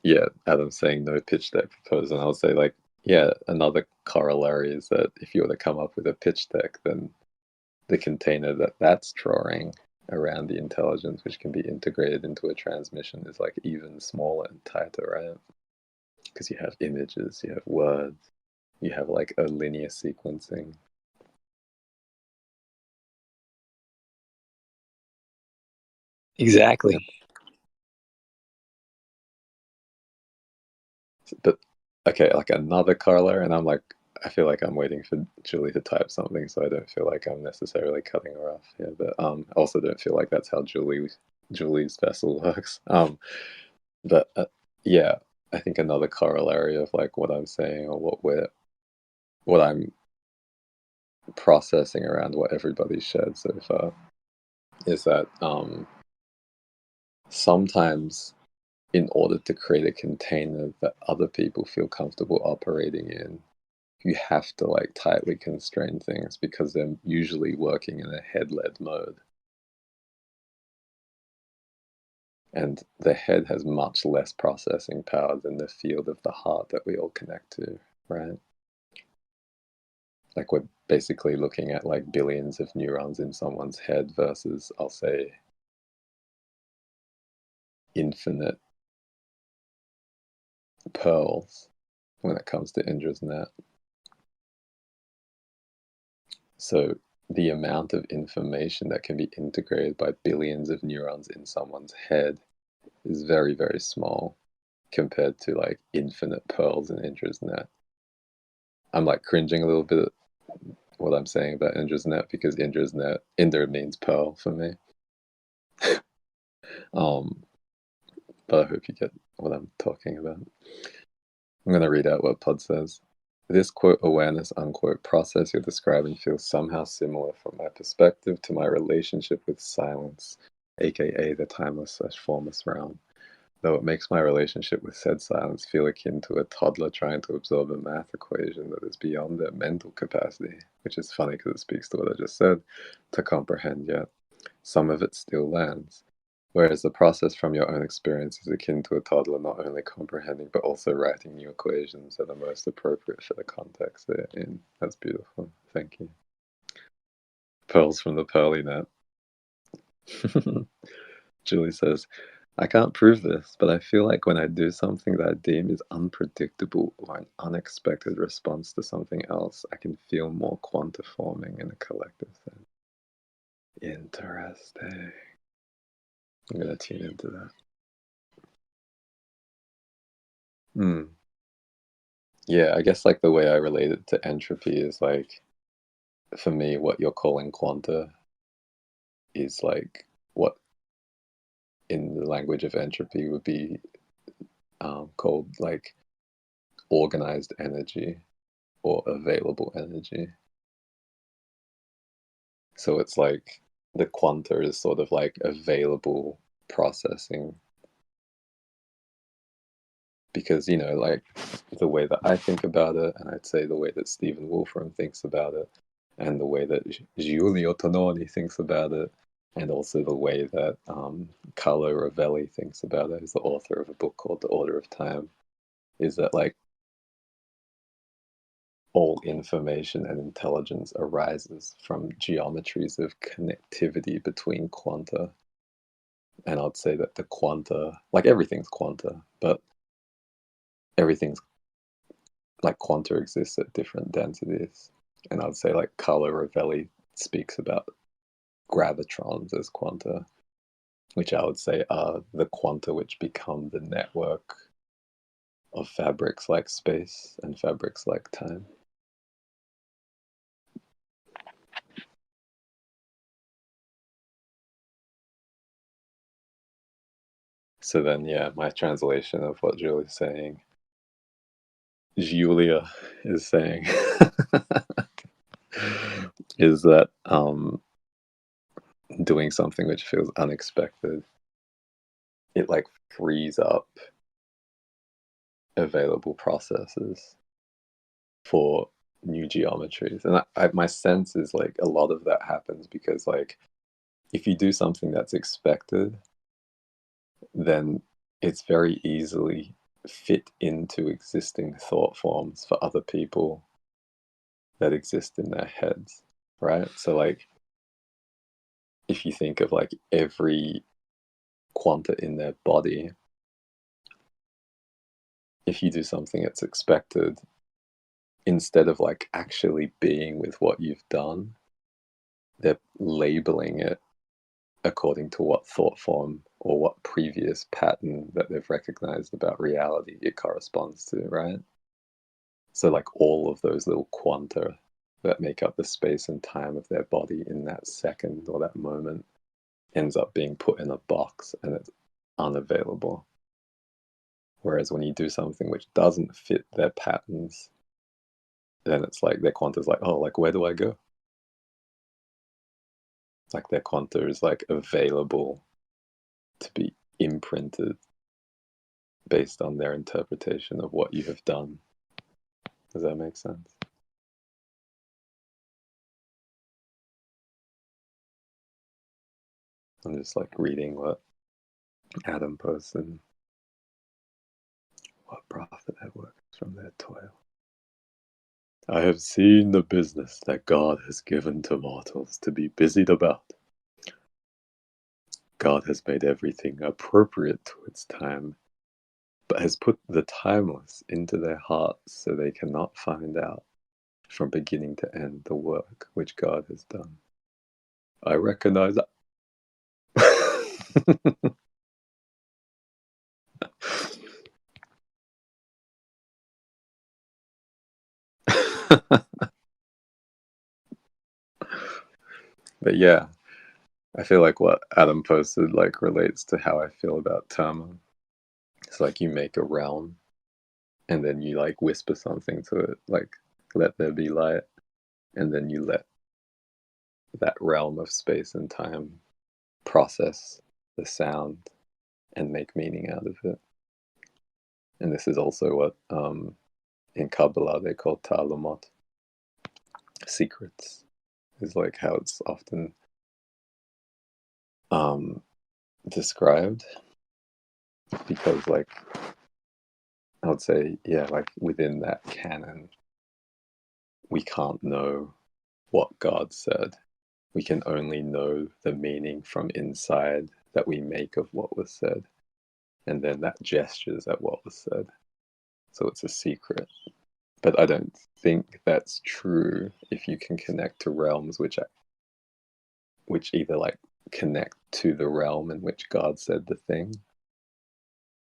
Yeah, Adam's saying no pitch deck proposed, and I'll say like, yeah, another corollary is that if you were to come up with a pitch deck, then the container that's drawing around the intelligence which can be integrated into a transmission is like even smaller and tighter, right? Because you have images, you have words, you have like a linear sequencing. Exactly. But okay, like another corollary, and I'm like, I feel like I'm waiting for Julie to type something, so I don't feel like I'm necessarily cutting her off here. But I also don't feel like that's how Julie's vessel works. But yeah, I think another corollary of like what I'm saying or what I'm processing around what everybody's shared so far is that sometimes in order to create a container that other people feel comfortable operating in, you have to like tightly constrain things because they're usually working in a head-led mode. And the head has much less processing power than the field of the heart that we all connect to, right? Like we're basically looking at like billions of neurons in someone's head versus, I'll say, infinite pearls when it comes to Indra's net. So the amount of information that can be integrated by billions of neurons in someone's head is very, very small compared to like infinite pearls in Indra's net. I'm like cringing a little bit at what I'm saying about Indra's net because Indra means pearl for me. But I hope you get what I'm talking about. I'm going to read out what Pod says. This quote awareness unquote process you're describing feels somehow similar from my perspective to my relationship with silence, aka the timeless/formless realm. Though it makes my relationship with said silence feel akin to a toddler trying to absorb a math equation that is beyond their mental capacity, which is funny because it speaks to what I just said, to comprehend yet. Some of it still lands. Whereas the process from your own experience is akin to a toddler not only comprehending but also writing new equations that are most appropriate for the context they're in. That's beautiful. Thank you. Pearls from the pearly net. Julie says, I can't prove this, but I feel like when I do something that I deem is unpredictable or an unexpected response to something else, I can feel more quanta forming in a collective sense. Interesting. I'm going to tune into that. Yeah, I guess like the way I relate it to entropy is like, for me, what you're calling quanta is like what in the language of entropy would be called like organized energy or available energy. So it's like the quanta is sort of like available processing. Because, like the way that I think about it, and I'd say the way that Stephen Wolfram thinks about it, and the way that Giulio Tononi thinks about it, and also the way that Carlo Rovelli thinks about it, who's the author of a book called The Order of Time, is that like all information and intelligence arises from geometries of connectivity between quanta. And I'd say that the quanta, like everything's quanta, but everything's like quanta exists at different densities. And I'd say like Carlo Rovelli speaks about gravitrons as quanta, which I would say are the quanta which become the network of fabrics like space and fabrics like time. So then, yeah, my translation of what Julia is saying is that doing something which feels unexpected, it like frees up available processes for new geometries. And my sense is like a lot of that happens because like if you do something that's expected, then it's very easily fit into existing thought forms for other people that exist in their heads, right? So like if you think of like every quanta in their body, if you do something that's expected, instead of like actually being with what you've done, they're labeling it according to what thought form or what previous pattern that they've recognized about reality it corresponds to, right? So like all of those little quanta that make up the space and time of their body in that second or that moment ends up being put in a box and it's unavailable. Whereas when you do something which doesn't fit their patterns, then it's like their quanta's like, oh, like where do I go? Like their quanta is like available to be imprinted based on their interpretation of what you have done. Does that make sense? I'm just like reading what Adam posted. What profit there works from their toil. I have seen the business that God has given to mortals to be busied about. God has made everything appropriate to its time, but has put the timeless into their hearts so they cannot find out from beginning to end the work which God has done. I recognize that. But yeah, I feel like what Adam posted like relates to how I feel about Tama. It's like you make a realm and then you like whisper something to it, like let there be light, and then you let that realm of space and time process the sound and make meaning out of it. And this is also what in Kabbalah they call Talmud, secrets, is like how it's often described, because like I would say, yeah, like within that canon, we can't know what God said. We can only know the meaning from inside that we make of what was said. And then that gestures at what was said. So it's a secret. But I don't think that's true if you can connect to realms which either like connect to the realm in which God said the thing,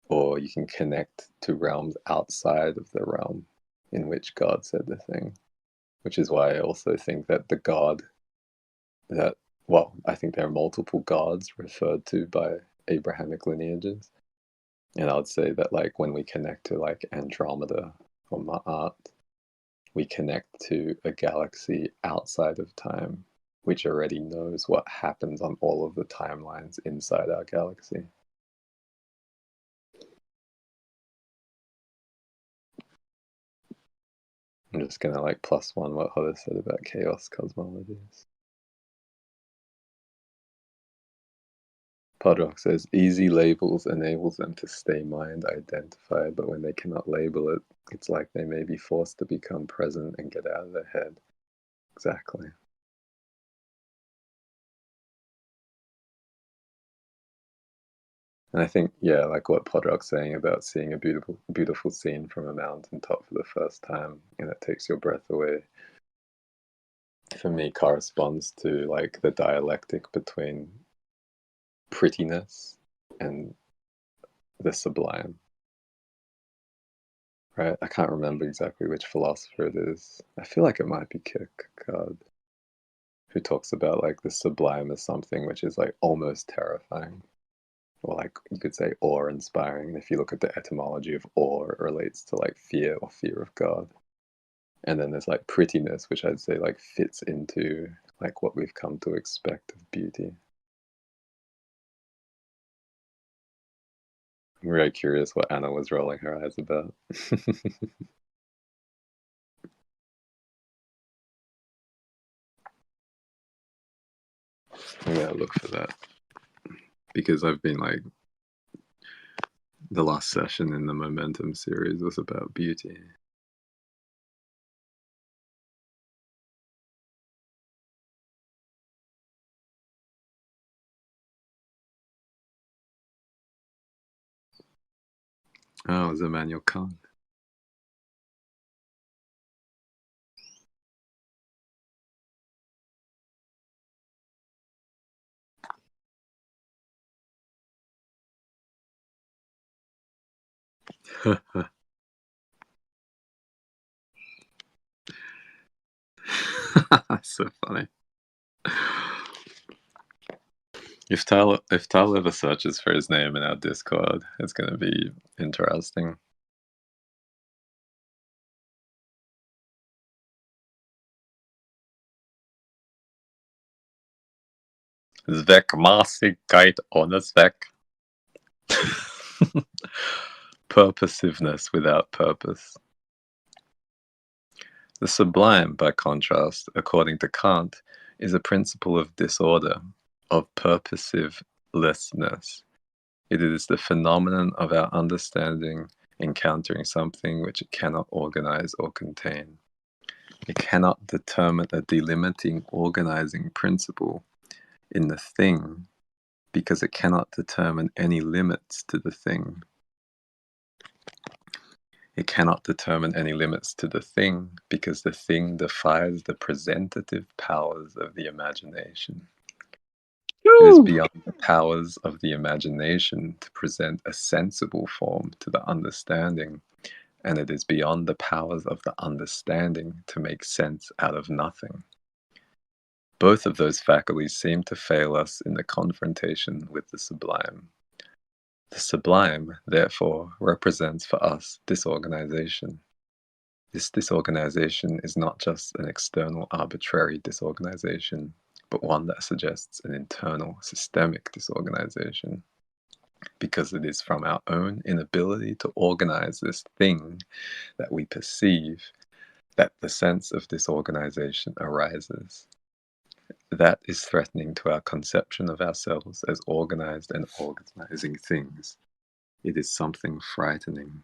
or you can connect to realms outside of the realm in which God said the thing. Which is why I also think that the God that, well, I think there are multiple gods referred to by Abrahamic lineages. And I would say that like when we connect to like Andromeda or Ma'at, we connect to a galaxy outside of time, which already knows what happens on all of the timelines inside our galaxy. I'm just gonna like plus one what Hoda said about chaos cosmologies. Podrock says, easy labels enables them to stay mind identified, but when they cannot label it, it's like they may be forced to become present and get out of their head. Exactly. And I think, yeah, like what Podrock's saying about seeing a beautiful scene from a mountaintop for the first time, and it takes your breath away, for me corresponds to like the dialectic between prettiness and the sublime. Right? I can't remember exactly which philosopher it is. I feel like it might be Kierkegaard, who talks about like the sublime as something which is like almost terrifying, or like you could say awe-inspiring. And if you look at the etymology of awe, it relates to like fear or fear of God. And then there's like prettiness, which I'd say like fits into like what we've come to expect of beauty. I'm very curious what Anna was rolling her eyes about. I'm gonna look for that, because I've been like, the last session in the Momentum series was about beauty. Oh, it was Immanuel Kant. So funny. If Tal ever searches for his name in our Discord, it's gonna be interesting. Zweckmäßigkeit ohne Zweck. Purposiveness without purpose. The sublime, by contrast, according to Kant, is a principle of disorder, of purposivelessness. It is the phenomenon of our understanding encountering something which it cannot organize or contain. It cannot determine a delimiting organizing principle in the thing because it cannot determine any limits to the thing. It cannot determine any limits to the thing because the thing defies the presentative powers of the imagination. It is beyond the powers of the imagination to present a sensible form to the understanding, and it is beyond the powers of the understanding to make sense out of nothing. Both of those faculties seem to fail us in the confrontation with the sublime. The sublime, therefore, represents for us disorganization. This disorganization is not just an external arbitrary disorganization, but one that suggests an internal systemic disorganization, because it is from our own inability to organize this thing that we perceive that the sense of disorganization arises. That is threatening to our conception of ourselves as organized and organizing things. It is something frightening.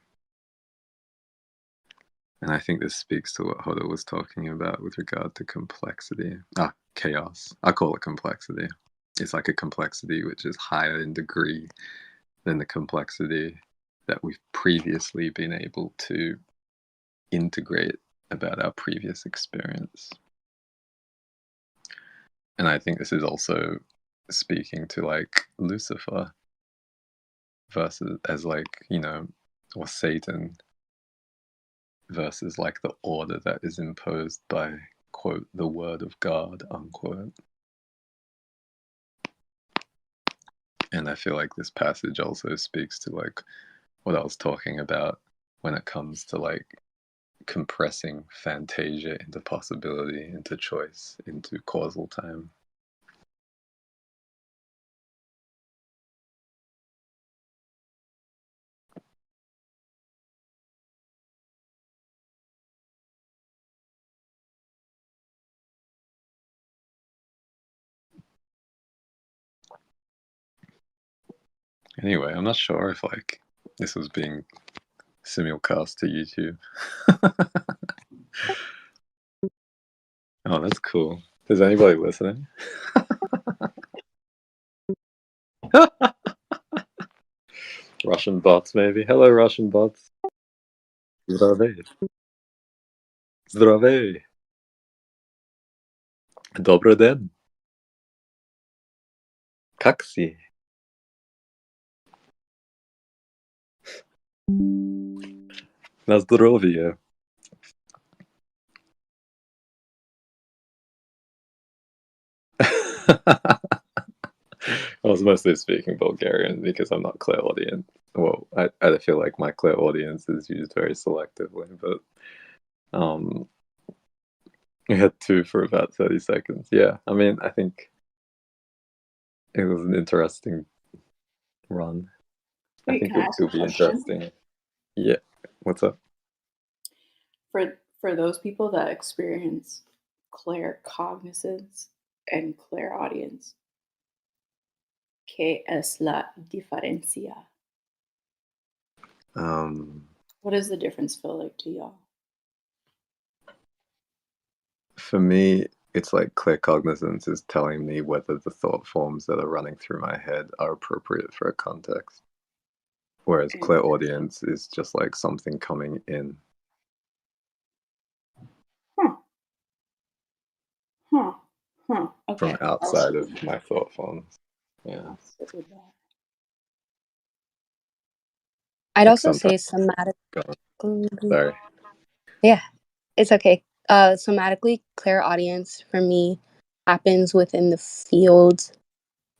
And I think this speaks to what Hodo was talking about with regard to complexity. Chaos. I call it complexity. It's like a complexity which is higher in degree than the complexity that we've previously been able to integrate about our previous experience. And I think this is also speaking to like Lucifer versus as like, or Satan versus like the order that is imposed by, quote, the word of God, unquote. And I feel like this passage also speaks to like what I was talking about when it comes to like compressing fantasia into possibility, into choice, into causal time. Anyway, I'm not sure if like this was being simulcast to YouTube. Oh, that's cool. Is anybody listening? Russian bots, maybe. Hello, Russian bots. Zdravey. Zdravey. Добрый день. Как си? На здоровье. I was mostly speaking Bulgarian because I'm not clairaudient. Well, I feel like my clairaudience is used very selectively, but we had two for about 30 seconds. Yeah, I mean, I think it was an interesting run. Wait, I think can I it ask will a be question? interesting. Yeah, what's up? For those people that experience claircognizance and clairaudience, ¿qué es la diferencia? What does the difference feel like to y'all? For me, it's like claircognizance is telling me whether the thought forms that are running through my head are appropriate for a context. Whereas And- clairaudience is just like something coming in. Okay. From outside of my thought forms. Yeah. I'll sit with that. I'd Like also say sometimes- somatically. Sorry. Yeah, it's okay. Somatically, clairaudience for me happens within the field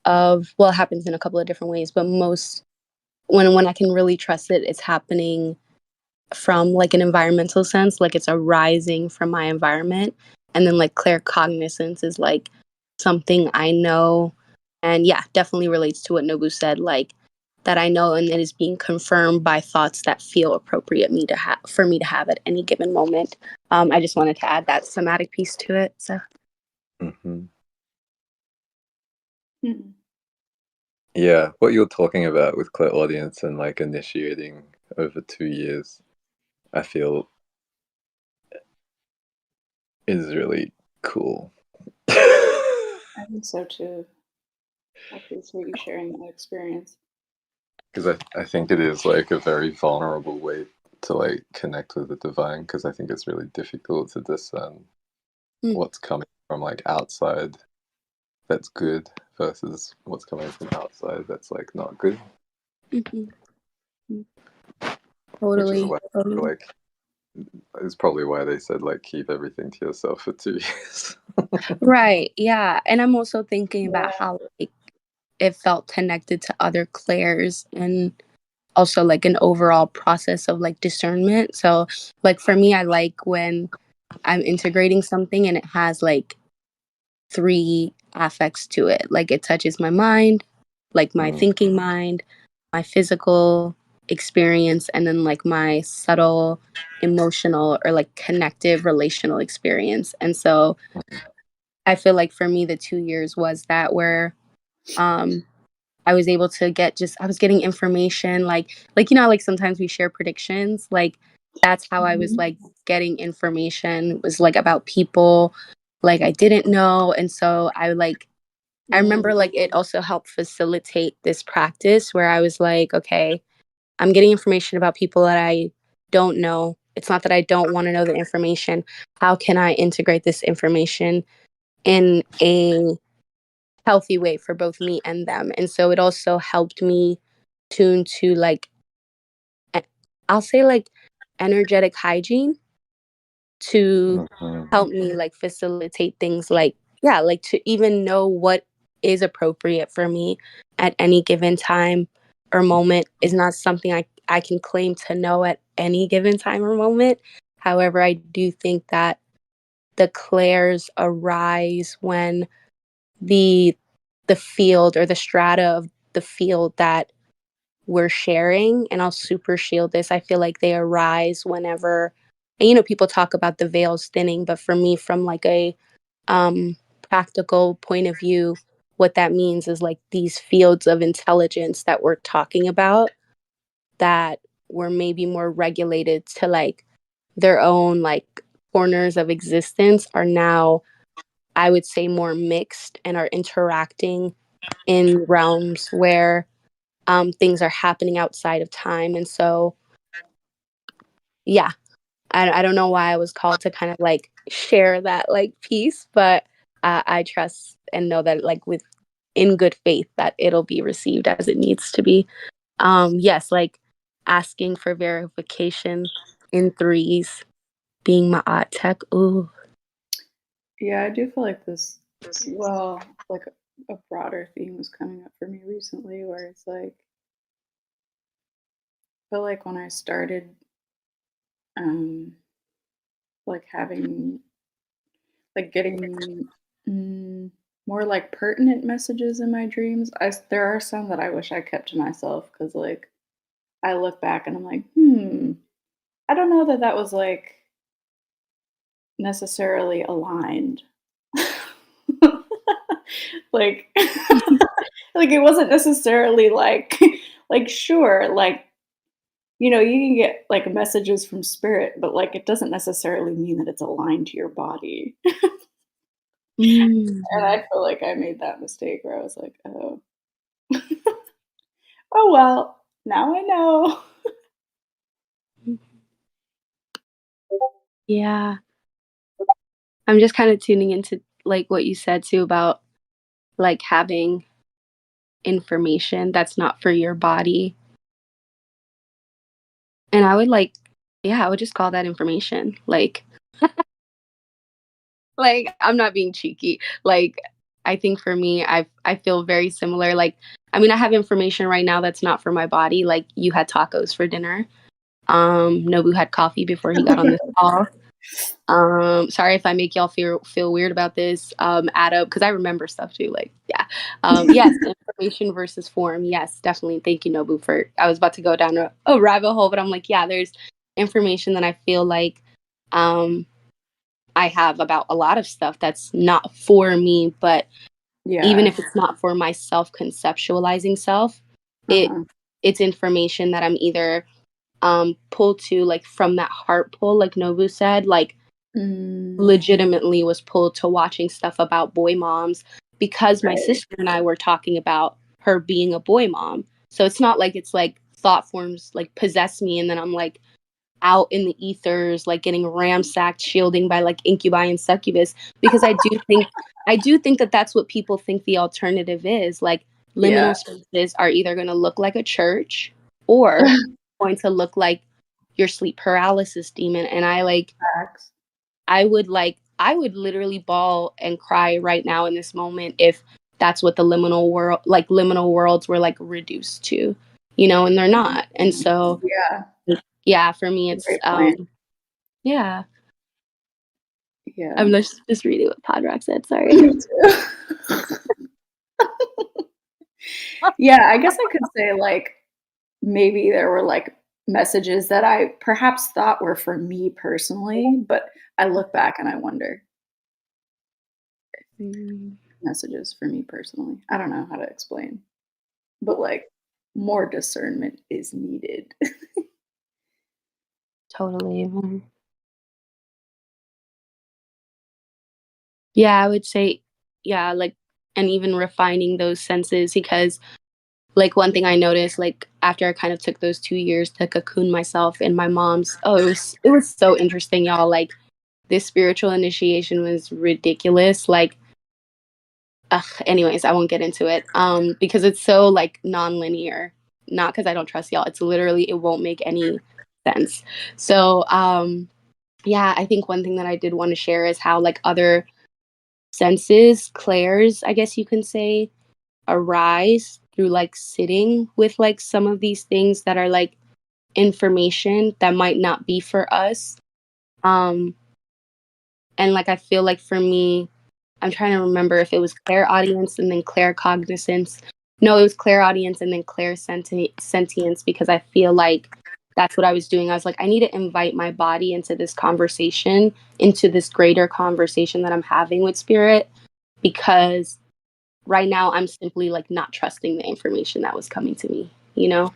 of, well, it happens in a couple of different ways, but most when I can really trust it, it's happening from like an environmental sense, like it's arising from my environment. And then like claircognizance is like something I know And yeah, definitely relates to what Nobu said, like that I know and it is being confirmed by thoughts that feel appropriate for me to have at any given moment. I just wanted to add that somatic piece to it. So Hmm. Mm. Yeah, what you're talking about with clairaudience and like initiating over 2 years, I feel is really cool. I think so too. I appreciate you sharing that experience. Because I think it is like a very vulnerable way to like connect with the divine, because I think it's really difficult to discern what's coming from like outside that's good versus what's coming from outside that's like not good. Which is totally. why like is probably why they said like keep everything to yourself for 2 years. Right. Yeah. And I'm also thinking Yeah. about how like it felt connected to other clairs and also like an overall process of like discernment. So like for me, I like when I'm integrating something and it has like 3 affects to it. Like it touches my mind, like my thinking mind, my physical experience, and then like my subtle emotional or like connective relational experience. And so I feel like for me the 2 years was that where um I was able to get just I was getting information like you know like sometimes we share predictions like that's how I was like getting information was like about people like I didn't know and so I remember like it also helped facilitate this practice where I was like okay I'm getting information about people that I don't know. It's not that I don't want to know the information. How can I integrate this information in a healthy way for both me and them? And so it also helped me tune to like e- I'll say like energetic hygiene to help me like facilitate things like yeah, like to even know what is appropriate for me at any given time or moment is not something I can claim to know at any given time or moment. However, I do think that the clairs arise when the the field or the strata of the field that we're sharing, and I'll super shield this. I feel like they arise whenever, and you know, people talk about the veils thinning, but for me, from like a practical point of view, what that means is like these fields of intelligence that we're talking about that were maybe more regulated to like their own like corners of existence are now, I would say, more mixed and are interacting in realms where things are happening outside of time. And so, yeah, I don't know why I was called to kind of like share that like piece, but I trust and know that like with in good faith that it'll be received as it needs to be. Yes, like asking for verification in threes, being my odd tech. Ooh. Yeah, I do feel like this, well, like a broader theme was coming up for me recently where it's like, I feel like when I started um like having like getting more like pertinent messages in my dreams, there are some that I wish I kept to myself because like I look back and I'm like, I don't know that that was like necessarily aligned. Like like it wasn't necessarily like like sure, like you know, you can get like messages from spirit, but like it doesn't necessarily mean that it's aligned to your body. And I feel like I made that mistake where I was like, oh, oh well, now I know. Yeah. I'm just kind of tuning into like what you said too about like having information that's not for your body. And I would like, yeah, I would just call that information. Like I'm not being cheeky. Like I think for me, I feel very similar. Like I mean, I have information right now that's not for my body. Like you had tacos for dinner. Nobu had coffee before he got on this call. Sorry if I make y'all feel weird about this. Adam, because I remember stuff too. Like, yeah. Yes, information versus form. Yes, definitely. Thank you, Nobu, for I was about to go down a rabbit hole, but I'm like, yeah, there's information that I feel like I have about a lot of stuff that's not for me, but even if it's not for my self-conceptualizing self, it's information that I'm either pulled to, like from that heart pull, like Nobu said, like legitimately was pulled to watching stuff about boy moms because my sister and I were talking about her being a boy mom. So it's not like it's like thought forms like possess me and then I'm like out in the ethers, like getting ramsacked, shielding by like incubi and succubus. Because I do think that that's what people think the alternative is. Like liminal spaces are either going to look like a church or going to look like your sleep paralysis demon. And I would literally bawl and cry right now in this moment if that's what the liminal worlds were like reduced to, you know, and they're not. And so yeah, for me it's yeah. I'm just reading what Podrock said, sorry. Yeah, I guess I could say like maybe there were like messages that I perhaps thought were for me personally, but I look back and I wonder messages for me personally. I don't know how to explain, but like more discernment is needed. Totally. Yeah, I would say, yeah, like, and even refining those senses because, like, one thing I noticed, like, after I kind of took those 2 years to cocoon myself in my mom's, it was so interesting, y'all. Like, this spiritual initiation was ridiculous. Like, anyways, I won't get into it, because it's so like non-linear. Not because I don't trust y'all. It's literally it won't make any sense. So, yeah, I think one thing that I did want to share is how like other senses, clairs, I guess you can say, arise through like sitting with like some of these things that are like information that might not be for us. And like I feel like for me, I'm trying to remember if it was clairaudience and then claircognizance. No, it was clairaudience and then clairsentience because I feel like that's what I was doing. I was like, I need to invite my body into this conversation, into this greater conversation that I'm having with spirit because right now I'm simply like not trusting the information that was coming to me, you know?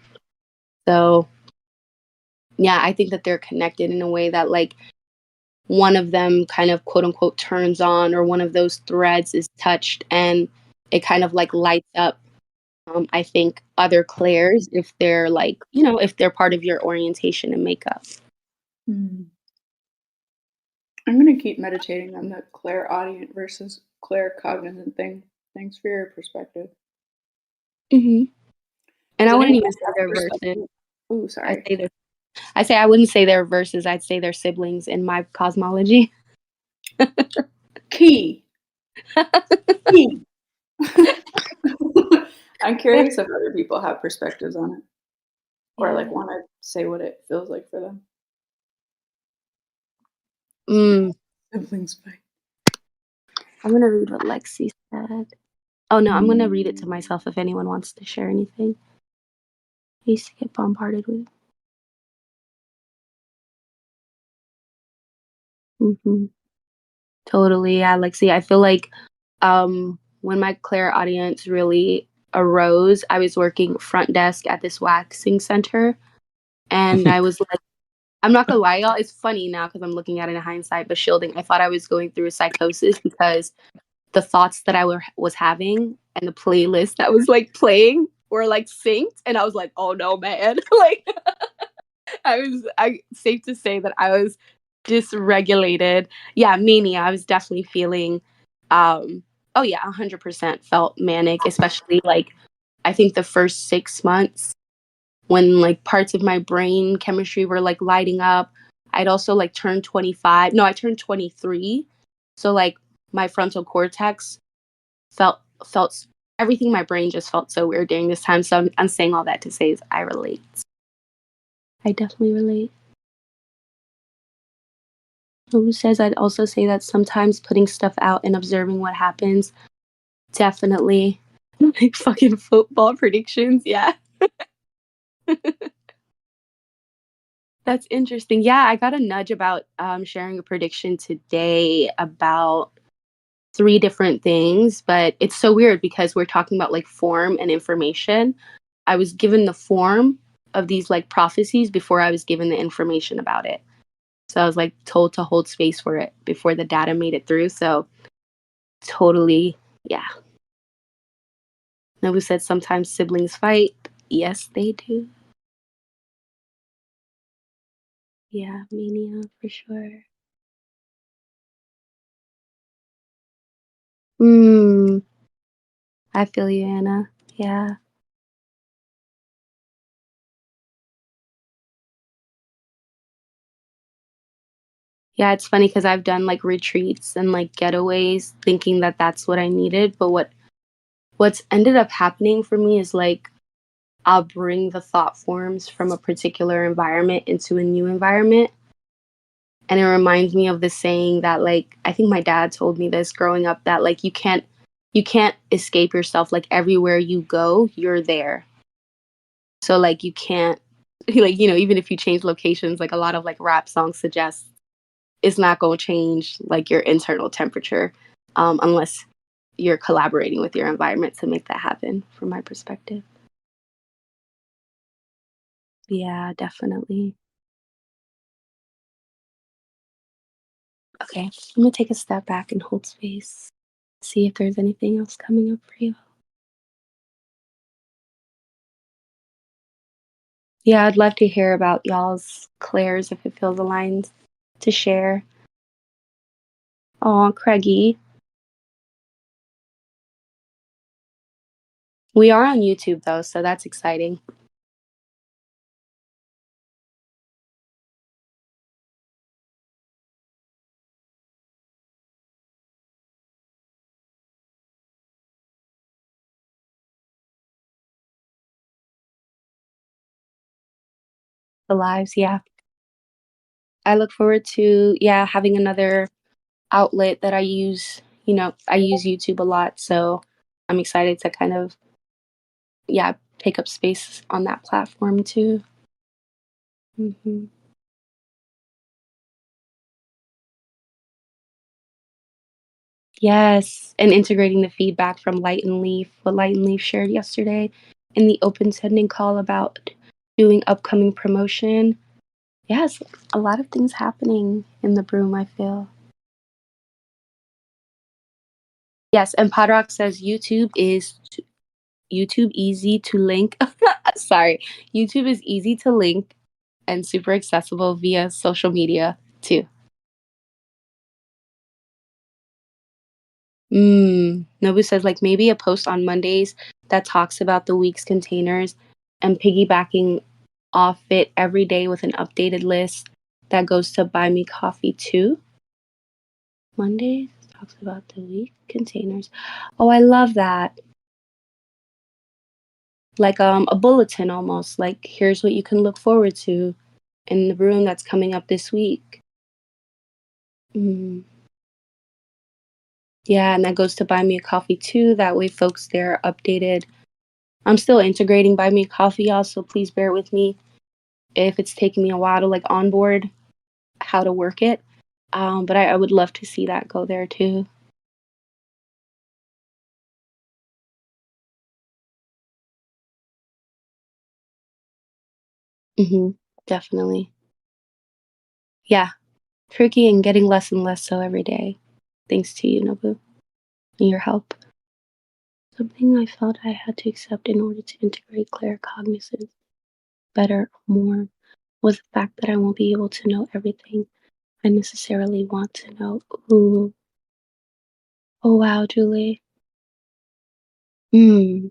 So yeah, I think that they're connected in a way that like one of them kind of quote unquote turns on or one of those threads is touched and it kind of like lights up I think other clairs if they're like, you know, if they're part of your orientation and makeup. I'm gonna keep meditating on the clairaudient versus claircognizant thing. Thanks for your perspective. And Does I wouldn't anyone even else say have they're perspective? verses. Oh, sorry. I say I wouldn't say they're verses. I'd say they're siblings in my cosmology. Key. Key. I'm curious if other people have perspectives on it or like want to say what it feels like for them. Siblings fight. I'm gonna read what Lexi said. Oh no, I'm gonna read it to myself if anyone wants to share anything. I used to get bombarded with. Totally, yeah, Lexi. I feel like when my clairaudience really arose, I was working front desk at this waxing center, and I was like, I'm not gonna lie, y'all. It's funny now because I'm looking at it in hindsight, but shielding. I thought I was going through a psychosis because the thoughts that I was having and the playlist that was like playing were like synced, and I was like, oh no, man, like I safe to say that I was dysregulated. Yeah, mania. I was definitely feeling oh yeah, 100% felt manic, especially like I think the first 6 months when like parts of my brain chemistry were like lighting up. I'd also like turned 25. No, I turned 23. So like my frontal cortex felt everything in my brain just felt so weird during this time. So I'm saying all that to say is I relate. I definitely relate. Who says I'd also say that sometimes putting stuff out and observing what happens, definitely. Like fucking football predictions, yeah. That's interesting. Yeah, I got a nudge about sharing a prediction today about three different things, but it's so weird because we're talking about like form and information. I was given the form of these like prophecies before I was given the information about it. So I was like told to hold space for it before the data made it through. So totally, yeah. Nobu said sometimes siblings fight. Yes, they do. Yeah, mania for sure. Hmm. I feel you, Anna. Yeah. Yeah, it's funny because I've done like retreats and like getaways thinking that that's what I needed, but what's ended up happening for me is like I'll bring the thought forms from a particular environment into a new environment. And it reminds me of the saying that like I think my dad told me this growing up that like you can't escape yourself, like everywhere you go, you're there. So like you can't like even if you change locations, like a lot of like rap songs suggest it's not going to change like your internal temperature unless you're collaborating with your environment to make that happen from my perspective. Yeah, definitely. Okay, I'm gonna take a step back and hold space, see if there's anything else coming up for you. Yeah, I'd love to hear about y'all's clairs if it feels aligned to share. Oh, Craigie. We are on YouTube though, so that's exciting. The lives, yeah. I look forward to having another outlet that I use. I use YouTube a lot, so I'm excited to kind of take up space on that platform too. hmm Yes, and integrating the feedback from Light and Leaf, what Light and Leaf shared yesterday in the open sending call about doing upcoming promotion. Yes, a lot of things happening in the broom, I feel. Yes, and Podrock says YouTube easy to link. Sorry, YouTube is easy to link and super accessible via social media too. Nobu says like maybe a post on Mondays that talks about the week's containers and piggybacking off it every day with an updated list that goes to buy me coffee too. Mondays talks about the week containers. Oh, I love that. Like a bulletin almost. Like here's what you can look forward to in the room that's coming up this week. Mm. Yeah, and that goes to buy me a coffee too. That way folks they're updated. I'm still integrating buy me a coffee, y'all, so please bear with me if it's taking me a while to like onboard how to work it. But I would love to see that go there too. hmm Definitely. Yeah, tricky and getting less and less so every day. Thanks to you, Nobu, and your help. Something I felt I had to accept in order to integrate claircognizance better, more, was the fact that I won't be able to know everything I necessarily want to know. Ooh. Oh, wow, Julie. Hmm.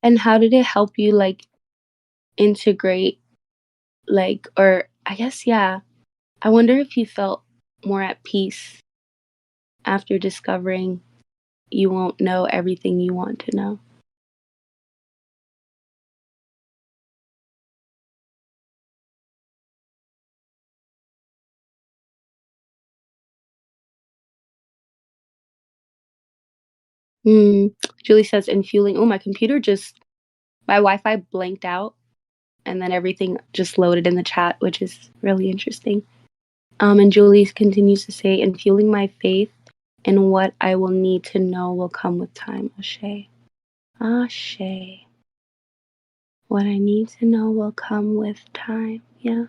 And how did it help you, like, integrate, like, or I guess, yeah. I wonder if you felt more at peace after discovering you won't know everything you want to know. Julie says, "And fueling." Oh, my Wi-Fi blanked out, and then everything just loaded in the chat, which is really interesting. And Julie continues to say, "And fueling my faith in what I will need to know will come with time." Ashe. Ashe. What I need to know will come with time. Yeah.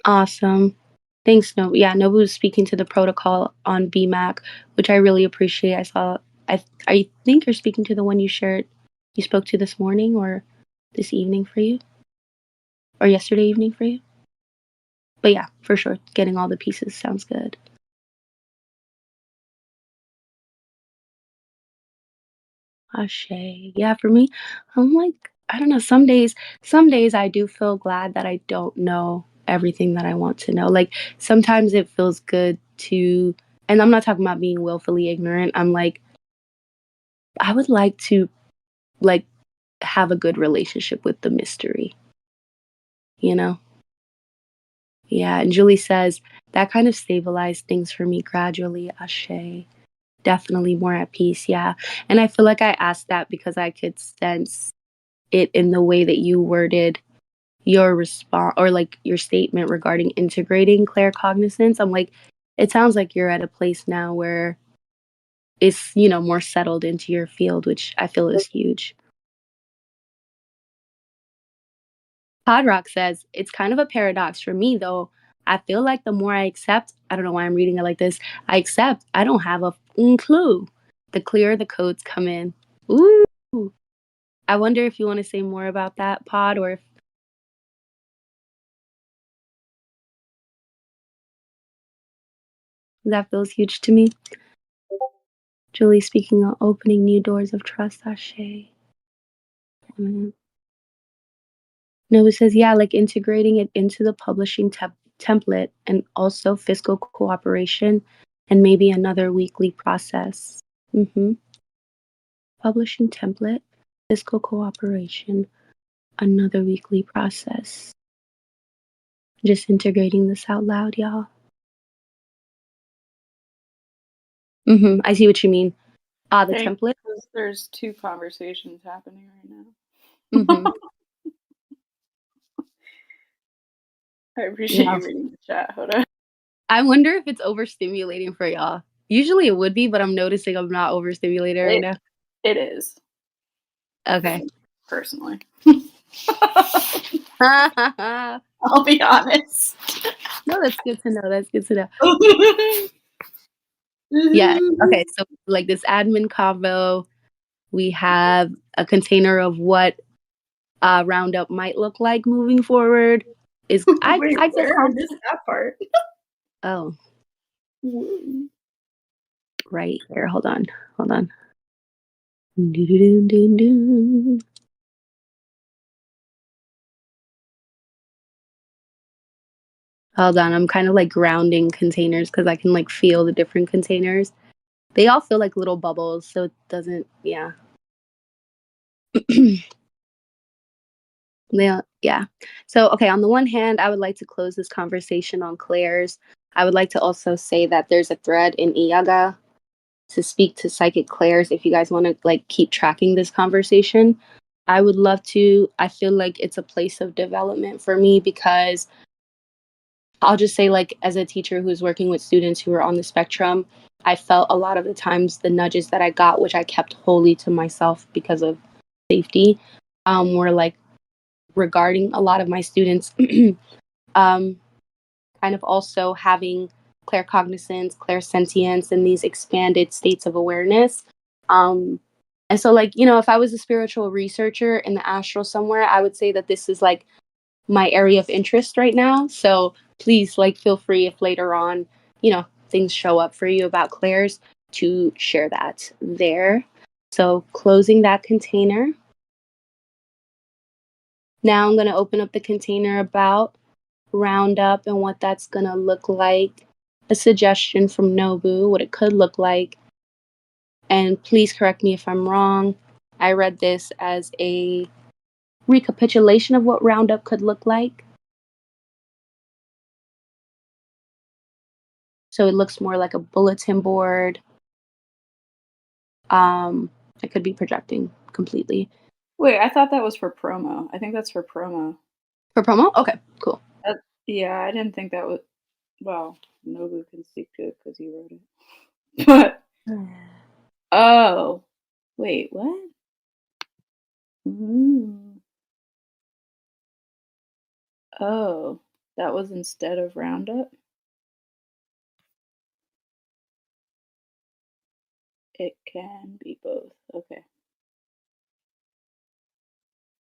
Awesome. Thanks, Nobu. Yeah, Nobu was speaking to the protocol on BMAC, which I really appreciate. I think you're speaking to the one you spoke to this morning or this evening for you, or yesterday evening for you. But yeah, for sure, getting all the pieces sounds good. Ashe. Yeah, for me, I'm like, I don't know, some days I do feel glad that I don't know everything that I want to know. Like sometimes it feels good to, and I'm not talking about being willfully ignorant. I'm like, I would like to like have a good relationship with the mystery, you know? Yeah, and Julie says that kind of stabilized things for me gradually. Ashe. Definitely more at peace. Yeah. And I feel like I asked that because I could sense it in the way that you worded your response or like your statement regarding integrating claircognizance. I'm like, it sounds like you're at a place now where it's, more settled into your field, which I feel is huge. Podrock says, "It's kind of a paradox for me, though. I feel like the more I accept, I don't know why I'm reading it like this, I accept I don't have a clue. The clearer the codes come in." Ooh. I wonder if you want to say more about that, Pod, or if that feels huge to me. Julie speaking on opening new doors of trust. Ashe. Noah says, yeah, like integrating it into the publishing template and also fiscal cooperation and maybe another weekly process. Publishing template, fiscal cooperation, another weekly process. Just integrating this out loud, y'all. I see what you mean. The template. There's two conversations happening right now. I appreciate you reading the chat, Hoda. I wonder if it's overstimulating for y'all. Usually it would be, but I'm noticing I'm not overstimulated right now. It is. Okay. Personally. I'll be honest. No, that's good to know. Yeah. Okay. So like this admin convo, we have a container of what Roundup might look like moving forward. Wait, I missed that part. Oh. Right here. Hold on. Hold on. I'm kind of like grounding containers because I can like feel the different containers. They all feel like little bubbles, so it doesn't, yeah. Yeah. So, okay, on the one hand, I would like to close this conversation on clairs. I would like to also say that there's a thread in Iaga to speak to psychic clairs if you guys want to like keep tracking this conversation. I would love to. I feel like it's a place of development for me because I'll just say, like, as a teacher who's working with students who are on the spectrum, I felt a lot of the times the nudges that I got, which I kept wholly to myself because of safety, were like regarding a lot of my students kind of also having claircognizance, clairsentience, and these expanded states of awareness. And so, like, if I was a spiritual researcher in the astral somewhere, I would say that this is like my area of interest right now. So please, like, feel free if later on, things show up for you about clairs to share that there. So closing that container. Now I'm going to open up the container about Roundup and what that's going to look like. A suggestion from Nobu, what it could look like. And please correct me if I'm wrong. I read this as a recapitulation of what Roundup could look like. So it looks more like a bulletin board. I could be projecting completely. Wait, I thought that was for promo. I think that's for promo. For promo? Okay, cool. Yeah, I didn't think that was. Well, Nobu can speak to it because he wrote it. But oh, wait, what? Oh, that was instead of Roundup? It can be both. Okay.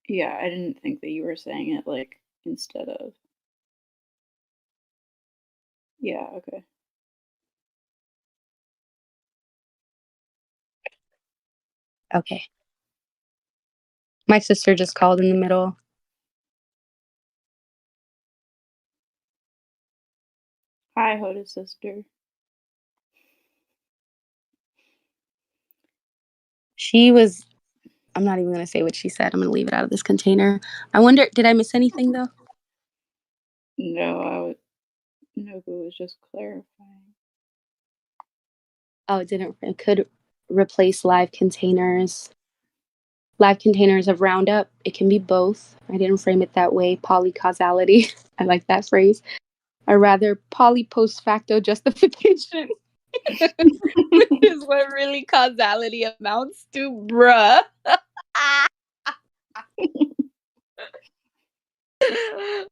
Yeah, I didn't think that you were saying it like instead of. Yeah, okay. Okay. My sister just called in the middle. Hi, Hoda's sister. She was, I'm not even going to say what she said. I'm going to leave it out of this container. I wonder, did I miss anything though? No, Nobu was just clarifying. Oh, it could replace live containers. Live containers of Roundup. It can be both. I didn't frame it that way. Polycausality. I like that phrase. Or rather, poly post facto justification. Which is what really causality amounts to, bruh.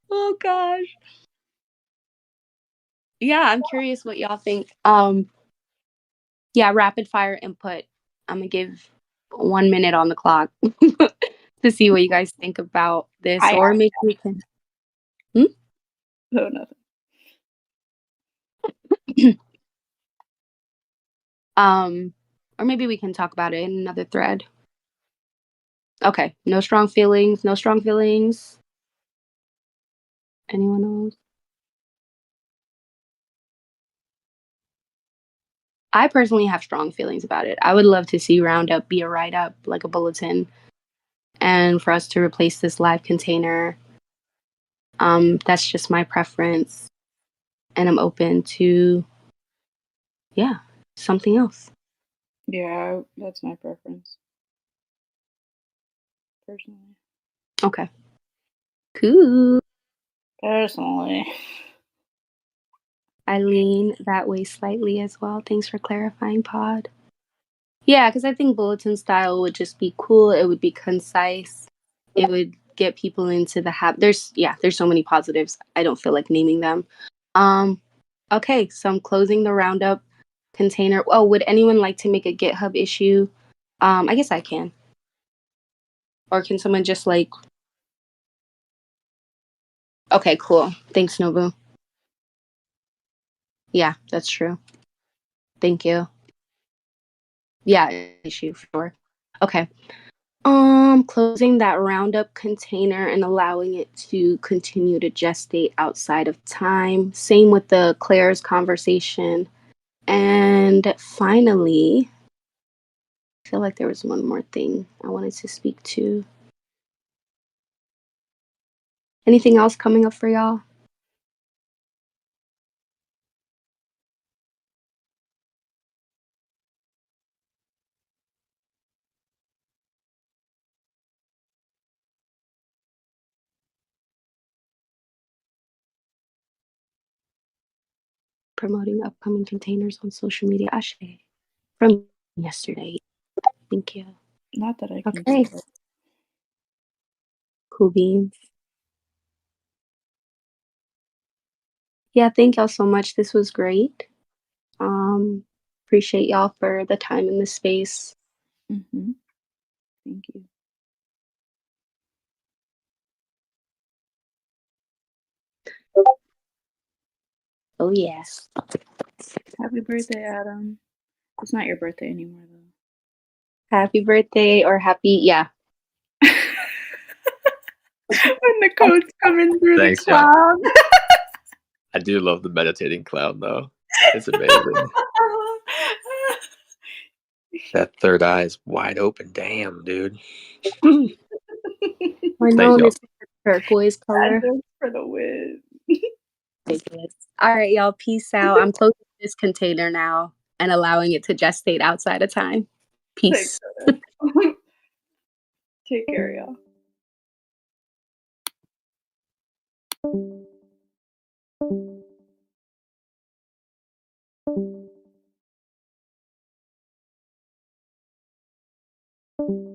Oh gosh. Yeah, I'm curious what y'all think. Yeah, rapid fire input. I'm gonna give 1 minute on the clock to see what you guys think about this, or maybe we can. Oh, nothing. Or maybe we can talk about it in another thread. Okay, no strong feelings. No strong feelings. Anyone else? I personally have strong feelings about it. I would love to see Roundup be a write-up, like a bulletin, and for us to replace this live container. That's just my preference, and I'm open to, yeah, something else. Yeah, that's my preference. Personally. Okay. Cool. Personally. I lean that way slightly as well. Thanks for clarifying, Pod. Yeah, because I think bulletin style would just be cool. It would be concise. It would get people into the habit. There's so many positives. I don't feel like naming them. Okay, so I'm closing the Roundup container. Oh, would anyone like to make a GitHub issue? I guess I can. Or can someone just like... Okay, cool. Thanks, Nobu. Yeah, that's true. Thank you. Yeah, issue for sure. Okay. Closing that Roundup container and allowing it to continue to gestate outside of time. Same with the Claire's conversation. And finally, I feel like there was one more thing I wanted to speak to. Anything else coming up for y'all? Promoting upcoming containers on social media. Ashe. From yesterday. Thank you. Not that I can Okay. see it. Cool beans. Yeah, thank y'all so much. This was great. Appreciate y'all for the time and the space. Mm-hmm. Thank you. Oh, yes. Happy birthday, Adam. It's not your birthday anymore, though. Happy birthday or happy, yeah. When the code's coming through Thanks, the cloud. I do love the meditating cloud, though. It's amazing. That third eye is wide open. Damn, dude. I know y'all. this is the turquoise color. For the win. Ridiculous. All right, y'all. Peace out. I'm closing this container now and allowing it to gestate outside of time. Peace. Take care, y'all. Thank you.